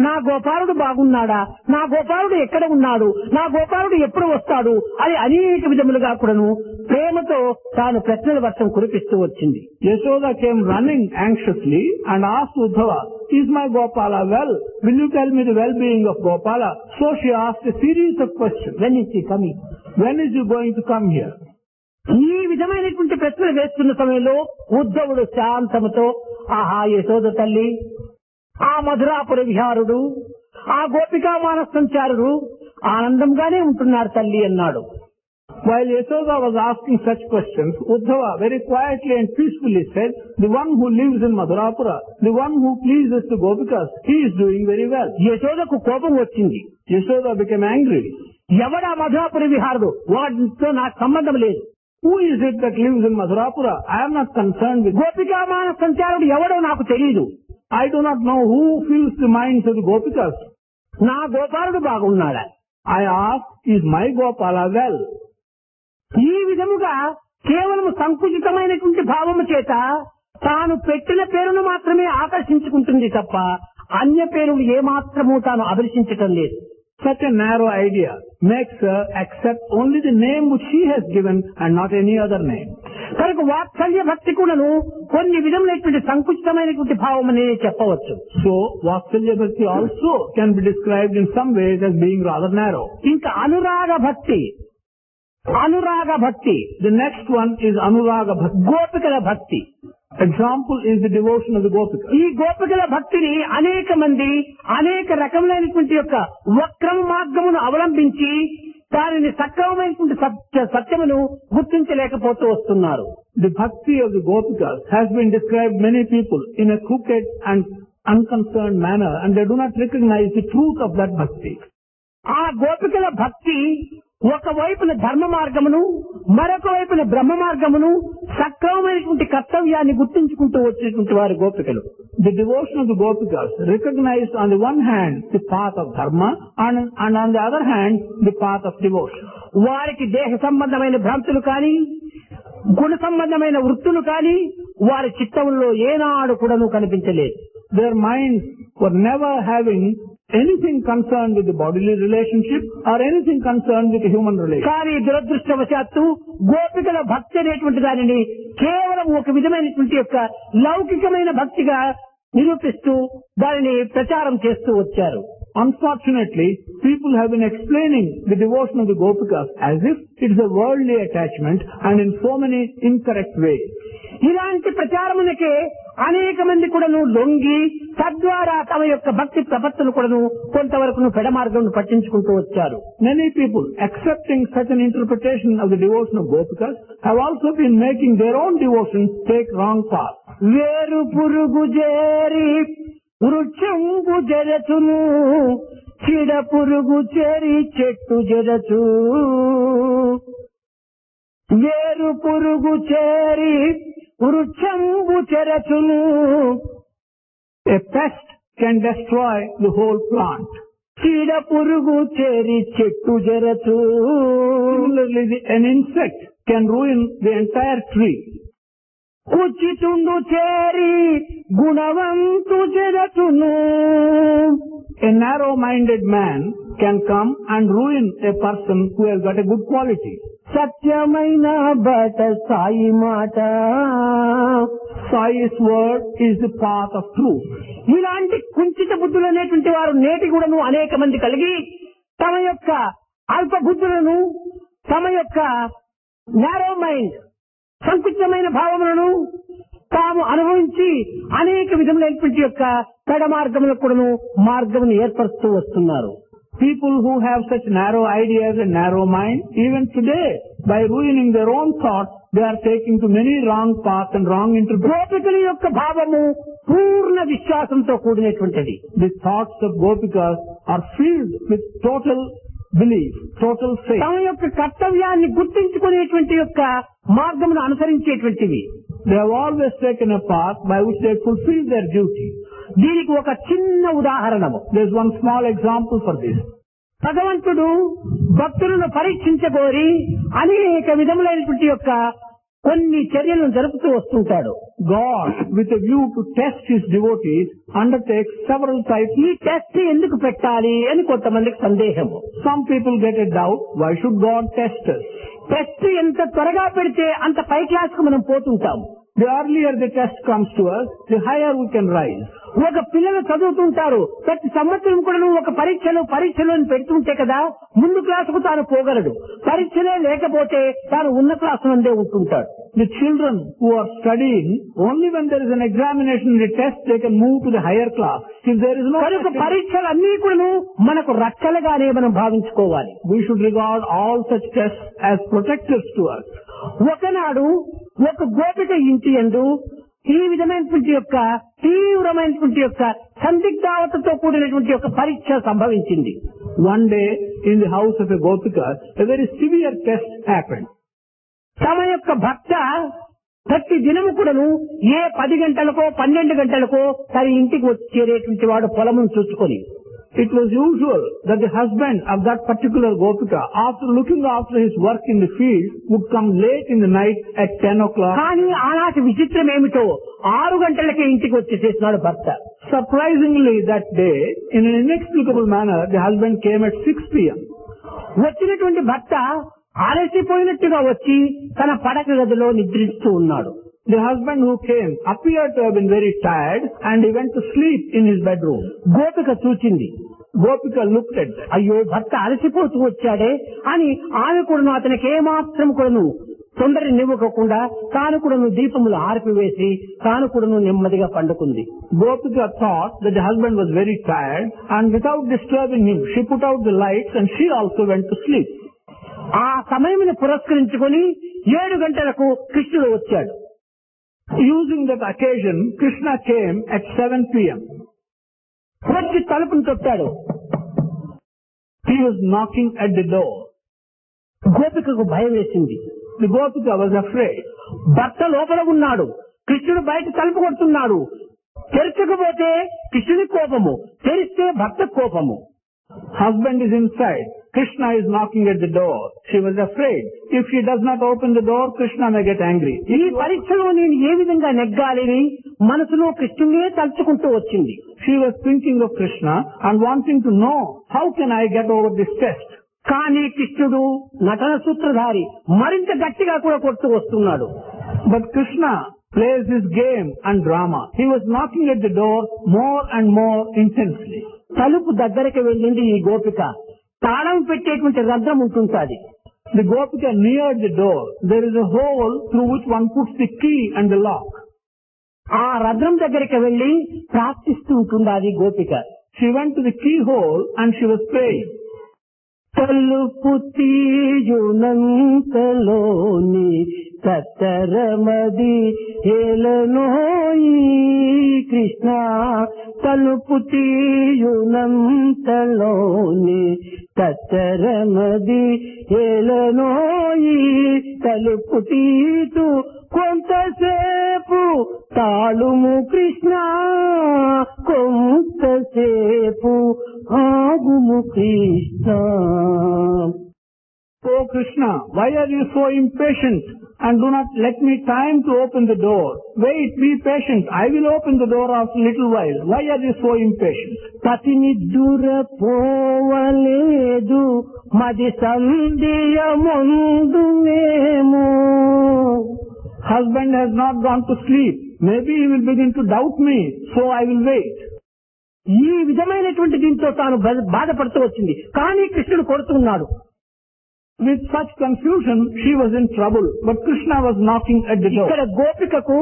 నా గోపాలుడు బాగున్నాడా, నా గోపాలుడు ఎక్కడ ఉన్నాడు, నా గోపాలుడు ఎప్పుడు వస్తాడు అని అనేక విధములుగా కూడాను ప్రేమతో తాను ప్రశ్నల వర్షం కురిపిస్తూ వచ్చింది.
Yashoda came running anxiously and asked Uddhava, "Is my Gopala well? Will you tell me the well-being of Gopala?" So she asked a series of questions.
When is he coming?
When is he going to come here?
ఈ విధమైనటువంటి ప్రశ్నలు వేస్తున్న సమయంలో ఉద్ధవుడు శాంతముతో ఆహా యశోద తల్లి, ఆ మధురాపుర విహారుడు, ఆ గోపికా మానస సంచారుడు ఆనందంగానే ఉంటున్నారు తల్లి అన్నాడు.
While Yashoda was asking such questions, Uddhava very quietly and peacefully said, "The one who lives in Madhurapura, the one who pleases the Gopikas, he is doing very well."
యశోదకు కోపం వచ్చింది.
Yashoda became angry.
ఎవడా మధురాపుర విహారుడు, వాటితో నాకు సంబంధం లేదు.
Who is it that lives in Madhurapura? I am not concerned with.
గోపికా మానస సంచారుడు ఎవడో నాకు తెలియదు.
I do not know who fills the minds of the Gopikas.
నా గోపాలుడు బాగున్నాడా?
I ask, is my Gopala well?
ఈ విధముగా కేవలం సంకుచితమైనటువంటి భావము చేత తాను పెట్టిన పేరును మాత్రమే ఆకర్షించుకుంటుంది తప్ప అన్య పేరులు ఏమాత్రము తాను అభిలషించటం లేదు.
Such a narrow idea makes her accept only the name which she has given and not any other name.
కనుక వాత్సల్య భక్తి కూడాను కొన్ని విధములైనటువంటి సంకుచితమైనటువంటి భావం అనే చెప్పవచ్చు.
So Vatsalya Bhakti also can be described in some ways as being rather narrow.
ఇంకా అనురాగ భక్తి. అనురాగ భక్తి.
The next one is Anuraga Bhakti.
గోపికల భక్తి.
Example is the devotion of the Gopikas.
ఈ గోపికల భక్తిని అనేక మంది అనేక రకములైనటువంటి యొక్క వక్రమ మార్గమును అవలంబించి దానిని సక్రమమైనటువంటి సత్యమును గుర్తించలేకపోతూ వస్తున్నారు.
The bhakti of the Gopikas has been described many people in a crooked and unconcerned manner, and they do not recognize the truth of that bhakti.
ఆ గోపికల భక్తి ఒకవైపున ధర్మ మార్గమును మరొక వైపున బ్రహ్మ మార్గమును సక్రమమైనటువంటి కర్తవ్యాన్ని గుర్తించుకుంటూ వచ్చేటువంటి వారి గోపికలు.
The devotion of the Gopikas recognized on the one hand the path of dharma and on the other hand the path of devotion.
వారికి దేహ సంబంధమైన భ్రాంతులు కానీ గుణ సంబంధమైన వృత్తులు కానీ వారి చిత్తంలో ఏనాడు కూడాను కనిపించలేదు.
Their minds were never having anything concerned with the bodily relationship or anything concerned with the human relation.
కానీ దురదృష్టవశాత్తు గోపికల భక్తి అనేటువంటి దానిని కేవలం ఒక విధమైనటువంటి యొక్క లౌకికమైన భక్తిగా నిరూపిస్తూ దానిని ప్రచారం చేస్తూ వచ్చారు.
Unfortunately, people have been explaining the devotion of the Gopikas as if it is a worldly attachment and in so many incorrect ways.
ఇలాంటి ప్రచారమునకే అనేక మంది కూడాను లొంగి తద్వారా తమ యొక్క భక్తి ప్రపత్తులు కూడాను కొంతవరకు పెడమార్గం పట్టించుకుంటూ వచ్చారు.
Many people, accepting such an interpretation of the devotion of Gopikas, have also been making their own devotion take wrong path.
వేరు పురుగు చేరి వృక్షంబు జరచును, చీడ పురుగు చేరి చెట్టు జరచు. వేరు పురుగు చేరి వృక్షంబు చెరచును.
A pest can destroy the whole plant.
చీడ పురుగు చేరి చెట్టు జరచు.
Similarly, an insect can ruin the entire tree.
కుచితుండు చేరి గుణవంతు జరచును.
A narrow-minded man can come and ruin a person who has got a good quality.
సత్యమైన బట సాయి మాట.
Sai's word is the path of truth.
ఇలాంటి కుంచిత బుద్ధులు అనేటువంటి వారు నేటి కూడాను అనేక మంది కలిగి తమ యొక్క అల్ప బుద్ధులను, తమ యొక్క నారో మైండ్, సంకుచితమైన భావములను తాము అనుభవించి అనేక విధములైనటువంటి యొక్క పెడ మార్గములకు కూడాను మార్గమును ఏర్పరుస్తూ వస్తున్నారు.
People who have such narrow ideas and narrow mind, even today, by ruining their own thoughts, they are taking to many wrong paths and wrong interpretations.
గోపికల యొక్క భావము పూర్ణ విశ్వాసంతో కూడినటువంటిది.
The thoughts of Gopikas are filled with total belief, total faith.
తమ యొక్క కర్తవ్యాన్ని గుర్తించుకునేటువంటి యొక్క మార్గమును అనుసరించేటువంటివి.
They have always taken a path by which they fulfill their duty.
దీనికి ఒక చిన్న ఉదాహరణము.
There is one small example for this.
భగవంతుడు భక్తులను పరీక్షించగోరి అనేక విధములైనటువంటి యొక్క కొన్ని చర్యలను జరుపుతూ వస్తుంటాడు.
God, with a view to test his devotees, undertakes several types.
ఈ టెస్ట్ ఎందుకు పెట్టాలి అని కొంతమందికి సందేహము.
Some people get a doubt, why should God test us?
Test ఎంత త్వరగా పెడితే అంత పై క్లాస్ కు మనం పోతుంటాము.
The earlier the test comes to us, the higher we can rise.
ఒక పిల్లలు చదువుతుంటారు, ప్రతి సంవత్సరం కూడా ఒక పరీక్షలు అని పెడుతుంటే కదా ముందు క్లాసుకు తాను పోగలడు. పరీక్షలే లేకపోతే తాను ఉన్న class నందే ఉంటుంటాడు.
The children who are studying, only when there is an examination and a test, they can move to the higher class. If there is no
కనుక పరీక్షలన్నీ కూడా మనకు రక్షలుగానే మనం భావించుకోవాలి.
We should regard all such tests as protectors to us.
ఒకనాడు ఒక గోపిక ఇంటి యందు ఈ విధమైనటువంటి యొక్క తీవ్రమైనటువంటి యొక్క సందిగ్ధావతతో కూడినటువంటి యొక్క పరీక్ష సంభవించింది.
One day in the house of a Gopika, a very severe test happened.
తమ యొక్క భక్త ప్రతి దినము కూడాను ఏ 10 గంటలకో 12 గంటలకో తన ఇంటికి వచ్చి చేరేటువంటి వాడు పొలమును చూసుకొని.
It was usual that the husband of that particular Gopika, after looking after his work in the field, would come late in the night at 10 o'clock.
కానీ ఆనాటి విచిత్రం ఏమిటో 6 గంటలకే ఇంటికి వచ్చేసేసినాడు భర్త.
Surprisingly that day, in an inexplicable manner, the husband came at 6 p.m.
వచ్చినటువంటి భర్త ఆలసిపోయినట్టుగా వచ్చి తన పడక గదిలో నిద్రిస్తూ ఉన్నాడు.
The husband who came appeared to have been very tired and he went to sleep in his bedroom.
గోపిక చూచింది.
Gopika looked at that.
అయ్యో భర్త అలసిపోతూ వచ్చాడే అని ఆమె కూడాను అతనికి ఏమాత్రం కూడాను తొందరనివ్వకుండా తాను కూడాను దీపములు ఆర్పివేసి తాను కూడాను నెమ్మదిగా పండుకుంది.
Gopika thought that the husband was very tired and without disturbing him, she put out the lights and she also went to sleep.
ఆ సమయమును పురస్కరించుకొని 7 గంటలకు కృష్ణుడు వచ్చాడు.
Using that occasion, Krishna came at 7 p.m.
వచ్చి తలుపును తొట్టాడు.
He was knocking at the door.
గోపికకు భయం వేసింది.
The Gopika was afraid.
భర్త లోపల ఉన్నాడు, కృష్ణుడు బయట తలుపు కొడుతున్నాడు. తెరచకపోతే కృష్ణుడి కోపము, తెరిస్తే భర్త కోపము.
Husband is inside. Krishna is knocking at the door. She was afraid. If she does not open the door, Krishna may get angry.
ఈ పరీక్షలో నేను ఏ విధంగా నెగ్గాలని మనసులో కృష్ణుడే తలుచుకుంటూ వచ్చింది.
She was thinking of Krishna and wanting to know, how can I get over this test?
కానీ కృష్ణుడు నటన సూత్రధారి మరింత గట్టిగా కూడా కొడుతూ వస్తున్నాడు.
But Krishna plays his game and drama. He was knocking at the door more and more intensely.
తలుపు దగ్గరికి వెళ్ళింది ఈ గోపిక. తాళం పెట్టేటువంటి రంధ్రం ఉంటుంటాది.
The Gopika neared the door. There is a hole through which one puts the key and the lock.
ఆ రంధ్రం దగ్గరికి వెళ్లి ప్రార్థిస్తూ ఉంటుంది గోపిక.
She went to the keyhole and she was praying.
తలుపు తీయునంతలోని తత్తరమది ఏలనోయి కృష్ణ, తలుపు తీయునంతలోని తత్తరమది ఏలనోయి, తలుపు తీతు కొంతసేపు తాళుము కృష్ణ, కొంతసేపు ఆగుము Krishna.
Oh Krishna, why are you so impatient and do not let me time to open the door? Wait, be patient. I will open the door after a little while. Why are you so impatient?
పతి నిద్దుర పోవలేదు మది సంధియ ముందు మేము.
Husband has not gone to sleep. Maybe he will begin to doubt me, so I will wait.
ఈ విధమైనటువంటి దీంతో తాను బాధపడుతూ వచ్చింది. కానీ కృష్ణుడు కొడుతున్నాడు.
With such confusion, she was in trouble, but Krishna was knocking at the door.
ఇక్కడ గోపికకు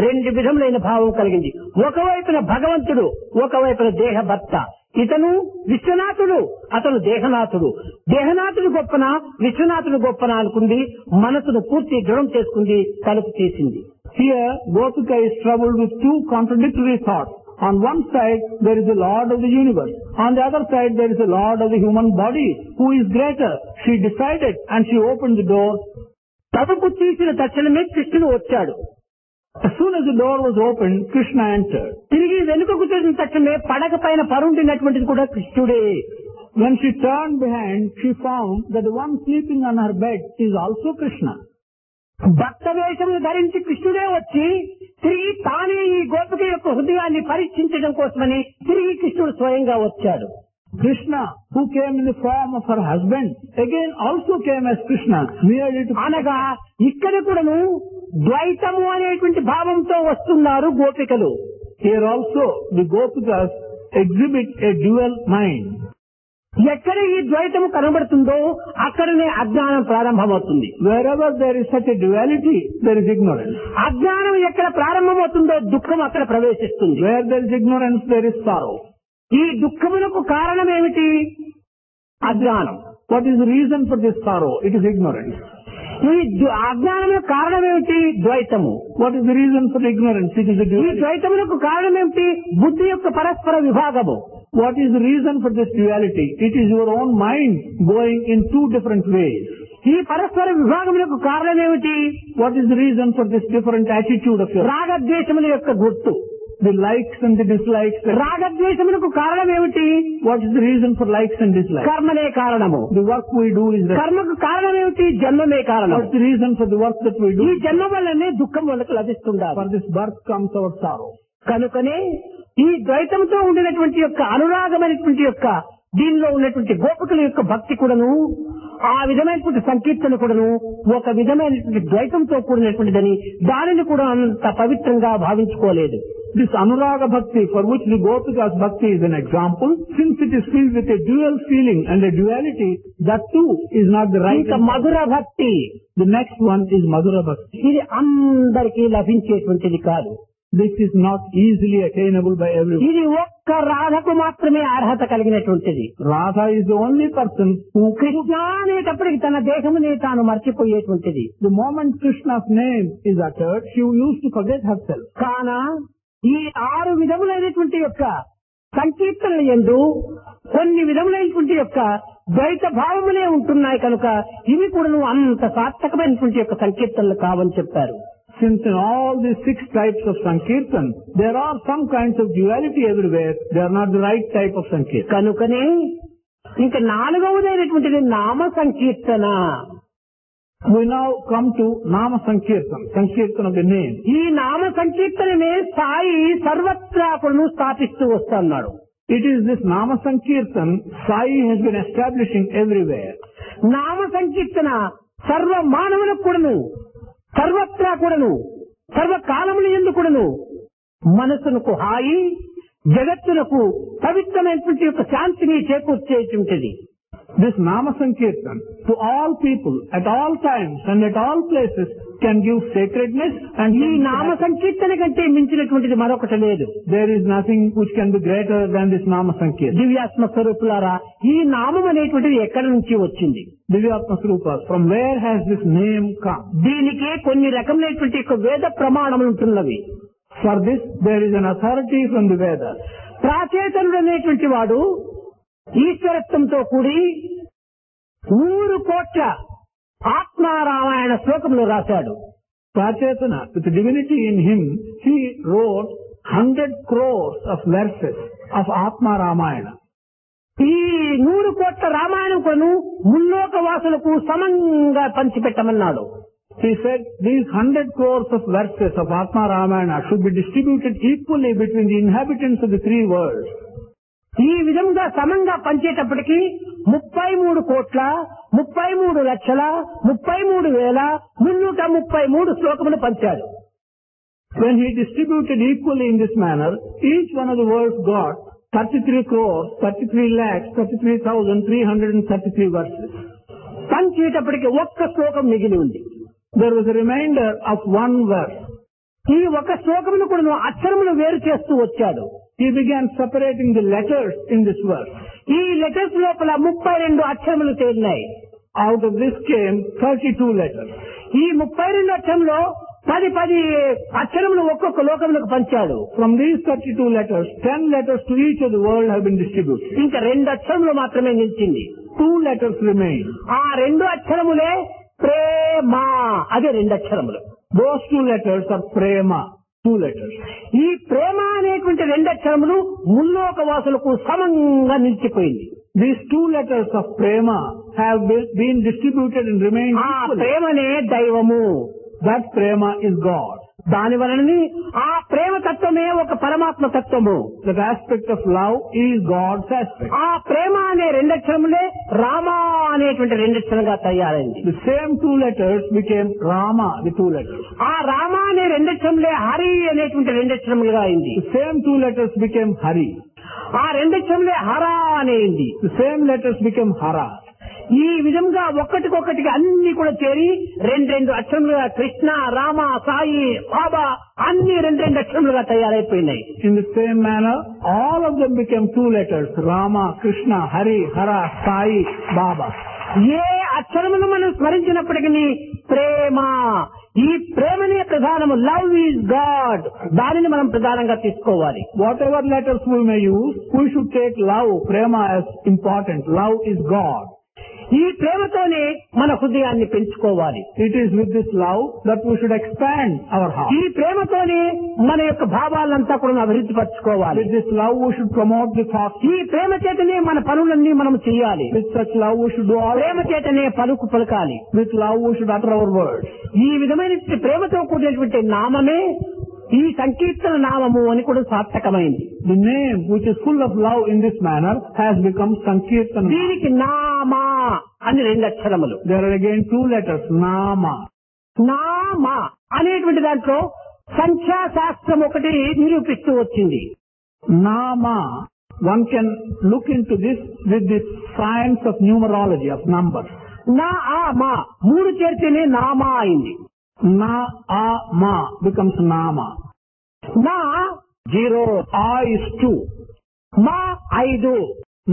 రెండు విధములైన భావం కలిగింది. ఒకవైపున భగవంతుడు, ఒకవైపున దేహభర్త. ఇతను విశ్వనాథుడు, అతను దేహనాథుడు. దేహనాథుడు గొప్పన, విశ్వనాథుడు గొప్పన అనుకుంది. మనసును పూర్తి దృఢం చేసుకుంది, తలుపు తీసింది.
Here, Gopika is troubled with two contradictory thoughts. On one side, there is the Lord of the universe. On the other side, there is the Lord of the human body. Who is greater? She decided and she opened the door.
తలుపు తీసిన తక్షణమే కృష్ణుడు వచ్చాడు.
As soon as the door was opened, Krishna entered.
తిరిగి వెనుకకు చూసిన తక్షణమే పడక పైన పరుండినటువంటిది కూడా కృష్ణుడే.
When she turned behind, she found that the one sleeping on her bed is also Krishna.
భక్త వేషమును ధరించి కృష్ణుడే వచ్చి తిరిగి తానే ఈ గోపిక యొక్క హృదయాన్ని పరీక్షించడం కోసమని తిరిగి కృష్ణుడు స్వయంగా వచ్చాడు.
Krishna, who came in the form of her husband, again also came as Krishna, merely to...
అనగా ఇక్కడ కూడాను ద్వైతము అనేటువంటి భావంతో వస్తున్నారు గోపికలు.
Here also the Gopikas exhibit a dual mind.
ఎక్కడ ఈ ద్వైతము కనబడుతుందో అక్కడనే అజ్ఞానం ప్రారంభమవుతుంది.
Wherever there is such a duality, there is ignorance.
అజ్ఞానం ఎక్కడ ప్రారంభమవుతుందో దుఃఖం అక్కడ ప్రవేశిస్తుంది.
Where there is ignorance, there is sorrow.
ఈ దుఃఖములకు కారణం ఏమిటి? అజ్ఞానం.
What is the reason for this sorrow? It is ignorance.
ఈ అజ్ఞానములకు కారణం ఏమిటి? ద్వైతము.
What is the reason for the ignorance? It is the
ఈ
duality.
ద్వైతములకు కారణం ఏమిటి? బుద్ధి యొక్క పరస్పర విభాగము.
What is the reason for this duality? It is your own mind going in two different ways.
ఈ పరస్పర విభాగములకు కారణం ఏమిటి?
What is the reason for this different attitude of yours?
రాగద్వేషముల యొక్క గుర్తు.
The likes and the dislikes.
రాగద్వేషములకు కారణం ఏమిటి?
What is the reason for likes and dislikes?
కర్మనే కారణము.
The work we do is the...
కర్మకు కారణం ఏమిటి? జన్మమే కారణం.
What is the reason for the work that we do?
ఈ జన్మ వల్లనే దుఃఖం మనకు లభిస్తుండాలి.
For this birth comes our sorrow.
కనుకనే ఈ ద్వైతంతో ఉండినటువంటి యొక్క అనురాగమైనటువంటి యొక్క దీనిలో ఉన్నటువంటి గోపికల యొక్క భక్తి కూడాను, ఆ విధమైనటువంటి సంకీర్తన కూడాను ఒక విధమైనటువంటి ద్వైతంతో కూడినటువంటిదని దానిని కూడా అంత పవిత్రంగా భావించుకోలేదు.
This Anuraga Bhakti, for which the Gopikas Bhakti is an example, since it is filled with a dual feeling and a duality, that too is not the right.
ఇంకా మధుర భక్తి.
The next one is Madhura Bhakti.
ఇది అందరికీ లభించేటువంటిది కాదు.
This is not easily attainable by everyone.
ఇది ఒక్క రాధకు మాత్రమే అర్హత కలిగినటువంటిది.
Radha is the only person who...
Krishna అనేటప్పటికి తన దేహమునే తాను మర్చిపోయేటువంటిది.
The moment Krishna's name is uttered, she used to forget herself.
కాన ఈ 6 విధములైనటువంటి యొక్క సంకీర్తనల యందు కొన్ని విధములైనటువంటి యొక్క ద్వైత భావములే ఉంటున్నాయి కనుక ఇవి కూడా అంత సార్థకమైనటువంటి యొక్క సంకీర్తనలు కావని చెప్పారు.
Since in all these 6 types of Sankirtan, there are some kinds of duality everywhere, they are not the right type of Sankirtan.
కనుకనే ఇంకా 4వదైనటువంటిది నామ సంకీర్తన.
We now come to Nama Sankirtan, Sankirtan of the name.
ఈ నామ సంకీర్తననే సాయి సర్వత్రా కూడా స్థాపిస్తూ వస్తున్నాడు.
It is this Nama Sankirtan Sai has been establishing everywhere.
నామ సంకీర్తన సర్వ మానవులకు కూడాను, సర్వత్రా కూడాను, సర్వకాలముల యందు కూడాను మనసునకు హాయి, జగత్తునకు పవిత్రమైనటువంటి యొక్క శాంతిని చేకూర్చేటువంటిది.
This Nama Sankirtan to all people, at all times and at all places, can give sacredness and
ఈ నామ సంకీర్తన కంటే మించినటువంటిది మరొకటి లేదు.
there is nothing which can be greater than this Nama Sankirtan.
దివ్యాత్మ స్వరూపులారా, ఈ నామం అనేటువంటిది ఎక్కడి నుంచి వచ్చింది?
Divyatma Swarupas, from where has this name come?
దీనికి కొన్ని రకమైనటువంటి వేద ప్రమాణములు ఉంటున్నవి.
For this there is an authority from the Vedas.
ప్రాచేతనుడు అనేటువంటి వాడు ఈశ్వరత్వంతో కూడి 100 కోట్ల ఆత్మారామాయణ శ్లోకములు రాశాడు.
Prachetana, with divinity in him, he wrote 100 crores of verses of Atma Ramayana.
ఈ 100 కోట్ల రామాయణం కొను ముల్లోక వాసులకు సమంగా పంచిపెట్టమన్నాడు.
He said these 100 crores of verses of Atma Ramayana should be distributed equally between the inhabitants of the 3 worlds.
ఈ విధంగా సమంగా పంచేటప్పటికి 33 కోట్ల 33 లక్షల 33,333 శ్లోకములు పంచాడు.
When he distributed equally in this manner, each one of the worlds got 33 crores, 33 lakhs, 33,333 verses.
పంచేటప్పటికి ఒక్క శ్లోకం మిగిలి ఉంది.
There was a remainder of 1 verse.
ఈ ఒక శ్లోకమును కూడా అక్షరములు వేరు చేస్తూ వచ్చాడు.
He began separating the letters in this verse.
ఈ లెటర్స్ లోపల 32 అక్షరములు తేలినాయి.
Out of this came 32 letters.
ఈ 32 అక్షరంలో 10 అక్షరములు ఒక్కొక్క లోకములకు పంచాడు.
From these 32 letters, 10 letters to each of the world have been distributed.
ఇంకా 2 అక్షరములు మాత్రమే నిలిచింది.
2 letters remain.
ఆ 2 అక్షరములే ప్రేమ. అదే 2 అక్షరములు.
Those 2 letters are prema. 2 letters.
ఈ ప్రేమ అనేటువంటి 2 అక్షరములు ముల్లోక వాసులకు సమంగా నిలిచిపోయింది.
These 2 letters of prema have been distributed and remained
ఆ
equally.
ప్రేమనే దైవము.
That prema is God.
దాని వలనని ఆ ప్రేమ తత్వమే ఒక పరమాత్మ తత్వము.
That aspect of love is God's aspect.
ఆ ప్రేమ అనే 2 అక్షరములే రామ అనేటువంటి 2 అక్షరంగా తయారైంది.
The same 2 letters became Rama, the 2 letters.
ఆ రామ అనే 2 అక్షరములే హరి అనేటువంటి 2 అక్షరములుగా అయింది.
The same 2 letters became Hari.
ఆ 2 అక్షరములే హర అనేది.
The same letters became Hara.
ఈ విధంగా ఒక్కటికొక్కటికి అన్ని కూడా చేరి 2 అక్షరములుగా కృష్ణ, రామ, సాయి, బాబా అన్ని 2 అక్షరములుగా తయారైపోయినాయి.
In the same manner, all of them became 2 letters. Rama, Krishna, Hari, Hara, Sai, Baba.
ఏ అక్షరమును మనం స్మరించినప్పటికీ ప్రేమ, ఈ ప్రేమనే ప్రధానము. Love is God. దానిని మనం ప్రధానంగా తీసుకోవాలి.
Whatever letters we may use, we should take love, prema as important. Love is God.
ఈ ప్రేమతోనే మన హృదయాన్ని పెంచుకోవాలి.
It is with this love that we should expand our heart.
ఈ ప్రేమతోనే మన యొక్క భావాలంతా కూడా అభివృద్ధి పరచుకోవాలి.
With this love we should promote the thoughts.
ఈ ప్రేమ చేతనే మన పనులన్నీ మనం చేయాలి.
With such love we should do all.
ప్రేమ చేతనే పలకాలి.
With love we should utter our words.
ఈ విధమైన ప్రేమతో కూడినటువంటి నామమే ఈ సంకీర్తన నామము అని కూడా సార్థకమైంది.
The name which is full of love in this manner has become Sankirtan.
దీనికి నామ అని 2 అక్షరములు.
There are again 2 letters, Nama.
నామ అనేటువంటి దాంట్లో సంఖ్యాశాస్త్రం ఒకటి నిరూపిస్తూ వచ్చింది.
Nama, one can look into this with the science of numerology, of numbers.
నా ఆ మా 3 చేరితేనే నామా అయింది.
Na, A, Ma becomes Nama.
నా 0,
A is 2.
మా 5,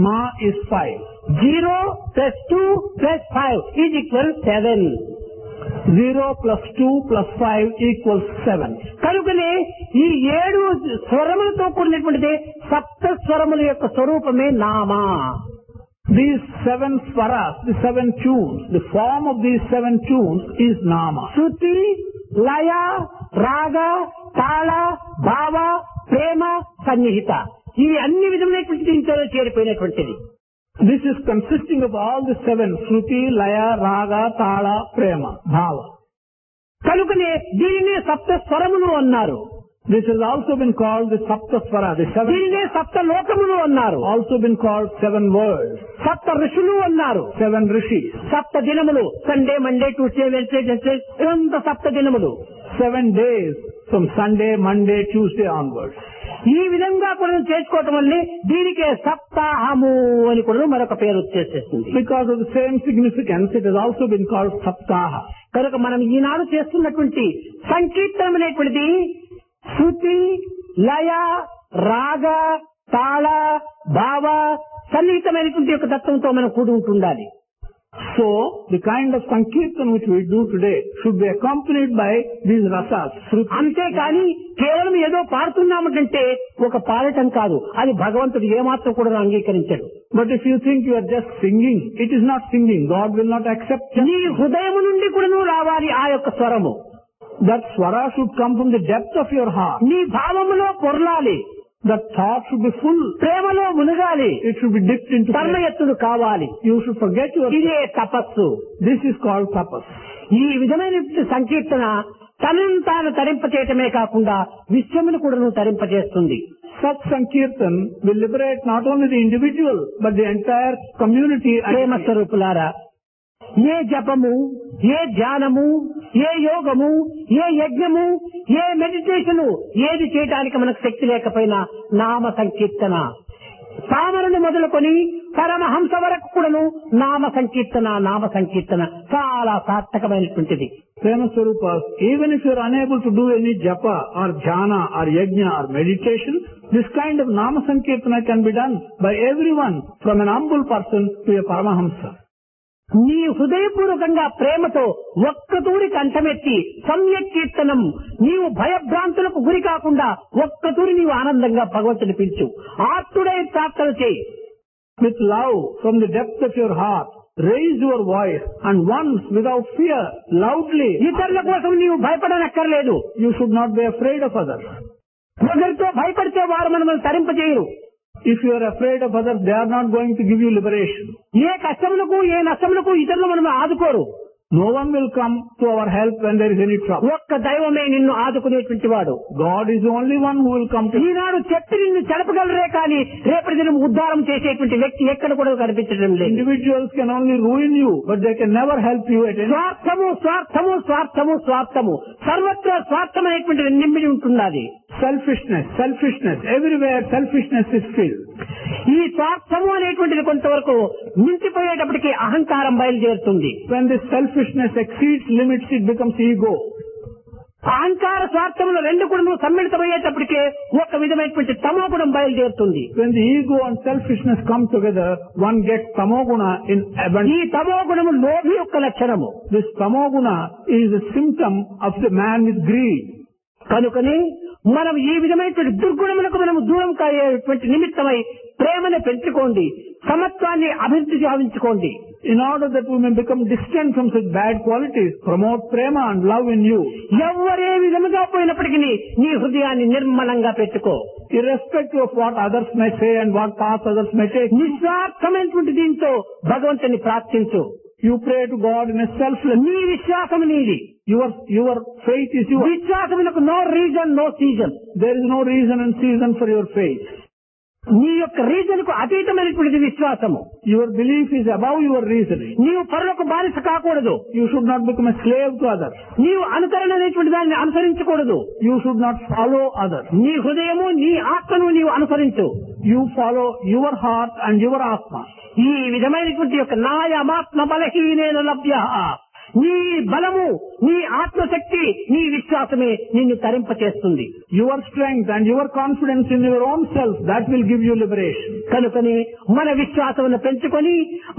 Ma is 5.
0 plus 2 plus 5 is equal 7.
0 plus 2 plus 5 equals 7.
కనుకనే ఈ 7 స్వరములతో కూడినటువంటిది సప్త స్వరముల యొక్క స్వరూపమే Nama.
These 7 swaras, the 7 tunes, the form of these 7 tunes is Nama.
శృతి, లయ, రాగ, తాళ, భావ, ప్రేమ, సన్నిహిత. ఇవి అన్ని విధములైనటువంటి దీంట్లో చేరిపోయినటువంటిది.
This is consisting of all the 7, Shruti, Laya, Raga, Tala, Prema, Bhava.
కనుకనే దీనినే సప్త స్వరములు అన్నారు.
This has also been called the Sapta Swara, the 7.
దీనినే సప్త లోకములు అన్నారు.
Also been called 7 worlds.
సప్త ఋషులు అన్నారు.
7 rishis.
సప్త దినములు, సండే, మండే, ట్యూస్డే, వెన్స్డే, ఇదంతా సప్త దినములు.
7 days from Sunday, Monday, Tuesday onwards.
ఈ విధంగా కూడా చేసుకోవటం వల్లే దీనికే సప్తాహము అని కూడా మరొక పేరు వచ్చేసేసింది.
Because of the same significance, it has also been called Saptaha.
కనుక మనం ఈనాడు చేస్తున్నటువంటి సంకీర్తనం అనేటువంటిది శృతి, లయ, రాగ, తాళ, భావ, సన్నిహితమైనటువంటి యొక్క తత్వంతో మనం కూడి ఉంటుండాలి.
So, the kind of Sankirtan which we do today should be accompanied by these rasas.
అంతేకాని కేవలం ఏదో పాడుతున్నామంటే ఒక పాడటం కాదు, అది భగవంతుడు ఏమాత్రం కూడా అంగీకరించడు.
But if you think you are just singing, it is not singing. God will not accept it.
నీ హృదయం నుండి కూడా రావాలి ఆ యొక్క స్వరము.
That swara should come from the depth of your heart.
నీ భావములో పొరలాలి.
That thought should be full.
ప్రేమలో మునగాలి.
It should be dipped into
తన్మయత్తుడు కావాలి.
You should forget your.
ఇదే తపస్సు.
This is called tapas.
ఈ విధమైన సంకీర్తన తనను తాను తరింపచేయటమే కాకుండా విశ్వమును కూడా తరింపచేస్తుంది.
Such Sankirtan will liberate not only the individual but the entire community.
ప్రేమ స్వరూపులారా, ఏ జపము, ఏ ధ్యానము, ఏ యోగము, ఏ యజ్ఞము, ఏ మెడిటేషను ఏది చేయడానికి మనకు శక్తి లేకపోయినా నామ సంకీర్తన, పామరుని మొదలుకొని పరమహంస వరకు కూడాను నామ సంకీర్తన, నామ సంకీర్తన చాలా సార్థకమైనటువంటిది.
Prema Swarupas, even if you are unable to do any japa or jhana or yajna or meditation, this kind of nama sankirtana can be done by everyone from an humble person to a paramahamsa.
నీ హృదయపూర్వకంగా ప్రేమతో ఒక్కతూరి కంఠమెత్తి సమ్యక్ కీర్తనం, నీవు భయభ్రాంతులకు గురి కాకుండా ఒక్కతూరి నీవు ఆనందంగా భగవంతుని పిలుచు, ఆర్తుడై ప్రార్థన చేయి.
With love from the depth of your heart, raise your voice and once without fear, loudly.
ఇతరుల కోసం నీవు భయపడనక్కర్లేదు.
You should not be afraid of others.
ఒకరితో భయపడితే వారు మనల్ని తరింపజేయరు.
If you are afraid of others, they are not going to give you liberation.
ఏ కష్టములకు, ఏ నష్టములకు ఇతరులు మనం ఆదుకోరు.
No one will come to our help when there is any trouble.
ఒక్క దైవమే నిన్ను ఆదుకునేటువంటి వాడు.
God is the only one who will come to you.
ఈనాడు చెప్పి నిన్ను చెడపగలరే కానీ రేపటి దినం ఉద్ధారం చేసేటువంటి వ్యక్తి ఎక్కడ కూడా కనిపించడం లేదు.
Individuals can only ruin you, but they can never help you at any.
స్వార్థము, స్వార్థము, స్వార్థము, స్వార్థము, సర్వత్రా స్వార్థమైనటువంటి నిండి ఉంటున్నది.
Selfishness, selfishness, everywhere selfishness is filled.
ఈ స్వార్థము అనేటువంటిది కొంతవరకు మించిపోయేటప్పటికీ అహంకారం బయలుదేరుతుంది.
When this selfishness exceeds limits, it becomes ego.
అహంకార స్వార్థములు రెండు కూడా సమ్మిళితమయ్యేటప్పటికే ఒక విధమైనటువంటి తమోగుణం బయలుదేరుతుంది.
When the ego and selfishness come together, one gets tamoguna in abundance.
ఈ తమోగుణము లోభి యొక్క లక్షణము.
This tamoguna is a symptom of the man with greed.
కనుకని మనం ఈ విధమైనటువంటి దుర్గుణములకు మనం దూరం కాయేటువంటి నిమిత్తమై ప్రేమను పెంచుకోండి, సమత్వాన్ని అభివృద్ధి గావించుకోండి.
In order that we may become distant from such bad qualities, promote prema and love in you.
ఎవరే విధముగా పోయినప్పటికీ నీ హృదయాన్ని నిర్మలంగా పెట్టుకో.
Irrespective of what others may say and what path others may take,
నిస్వార్థమైనటువంటి దీంతో భగవంతుని ప్రార్థించు.
you pray to God in a selfless.
నీ విశ్వాసం నీది.
Your faith is yours.
విశ్వాసములకు no reason, no season.
There is no reason and season for your faith.
నీ యొక్క reason కు అతీతమైనటువంటిది విశ్వాసము.
Your belief is above your reasoning.
నీవు పరులకు బానిస కాకూడదు.
You should not become a slave to others.
నీవు అనుకరణ అనేటువంటి దాన్ని అనుసరించకూడదు.
You should not follow others.
నీ హృదయము, నీ ఆత్మను నీవు అనుసరించు.
You follow your heart and your atma.
ఈ విధమైనటువంటి యొక్క నాయమాత్మ బలహీనేన లభ్య, నీ బలము, నీ ఆత్మశక్తి, నీ విశ్వాసమే నిన్ను తరింపచేస్తుంది.
Your strength and your confidence in your own self, that will give you liberation.
కనుకని మన విశ్వాసమును పెంచుకొని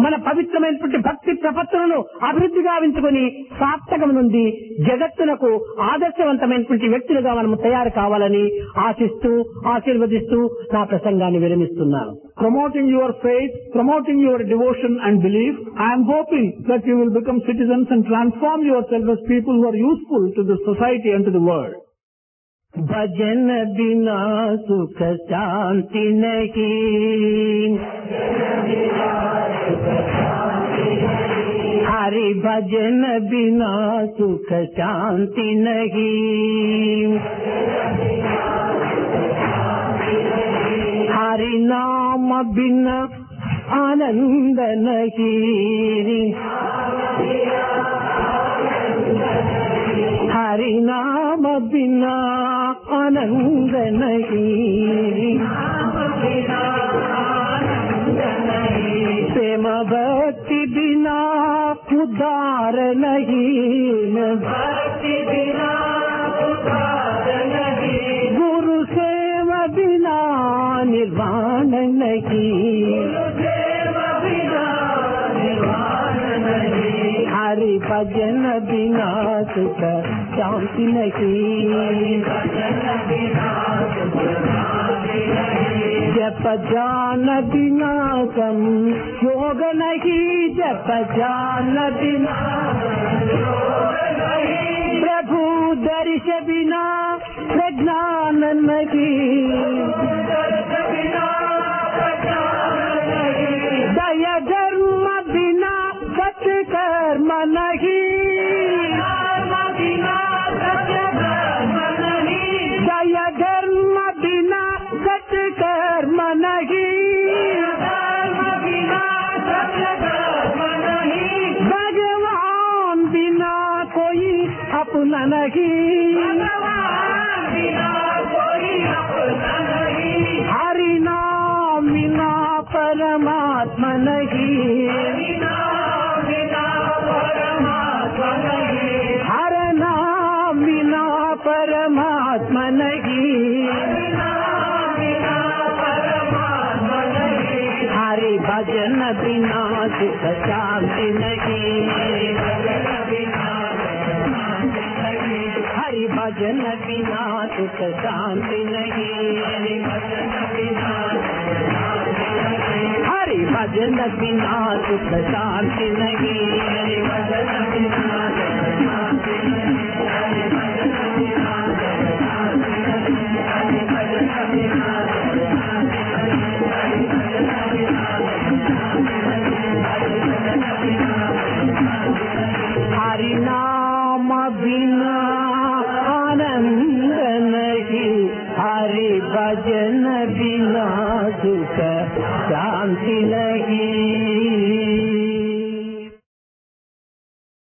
మన పవిత్రమైనటువంటి భక్తి ప్రపత్తులను అభివృద్ధి గావించుకొని సార్థకం నుండి జగత్తునకు ఆదర్శవంతమైనటువంటి వ్యక్తులుగా మనము తయారు కావాలని ఆశిస్తూ ఆశీర్వదిస్తూ నా ప్రసంగాన్ని విరమిస్తున్నాను.
Promoting your faith, promoting your devotion and belief, I am hoping that you will become citizens and transform yourself as people who are useful to the society and to the world.
भजन बिना सुख शांति नहीं, हरि भजन बिना सुख शांति नहीं, हरि नाम बिना आनंद नहीं, हरि नाम बिना आनंद नहीं, प्रेम भक्ति बिना उद्धार नहीं, भक्ति बिना उद्धार नहीं, गुरु सेवा बिना निर्वाण नहीं, हरि भजन बिना सुख शांति नहीं, जप जान बिना कम योग नहीं, जप जान बिना प्रभु दर्श बिना प्रज्ञान नहीं, दया धर्म बिना सत्कर्म नहीं, दया धर्म बिना सत्कर्म नहीं, भगवान बिना कोई अपना नहीं, हरि नाम बिना परमात्मा नहीं, हर नाम बिना परमात्मा नहीं, हरि भजन बिना सुख शांति नहीं, हरि भजन बिना सुख शांति नहीं, हरि भजन बिना सुख शांति नहीं, हरि नाम बिना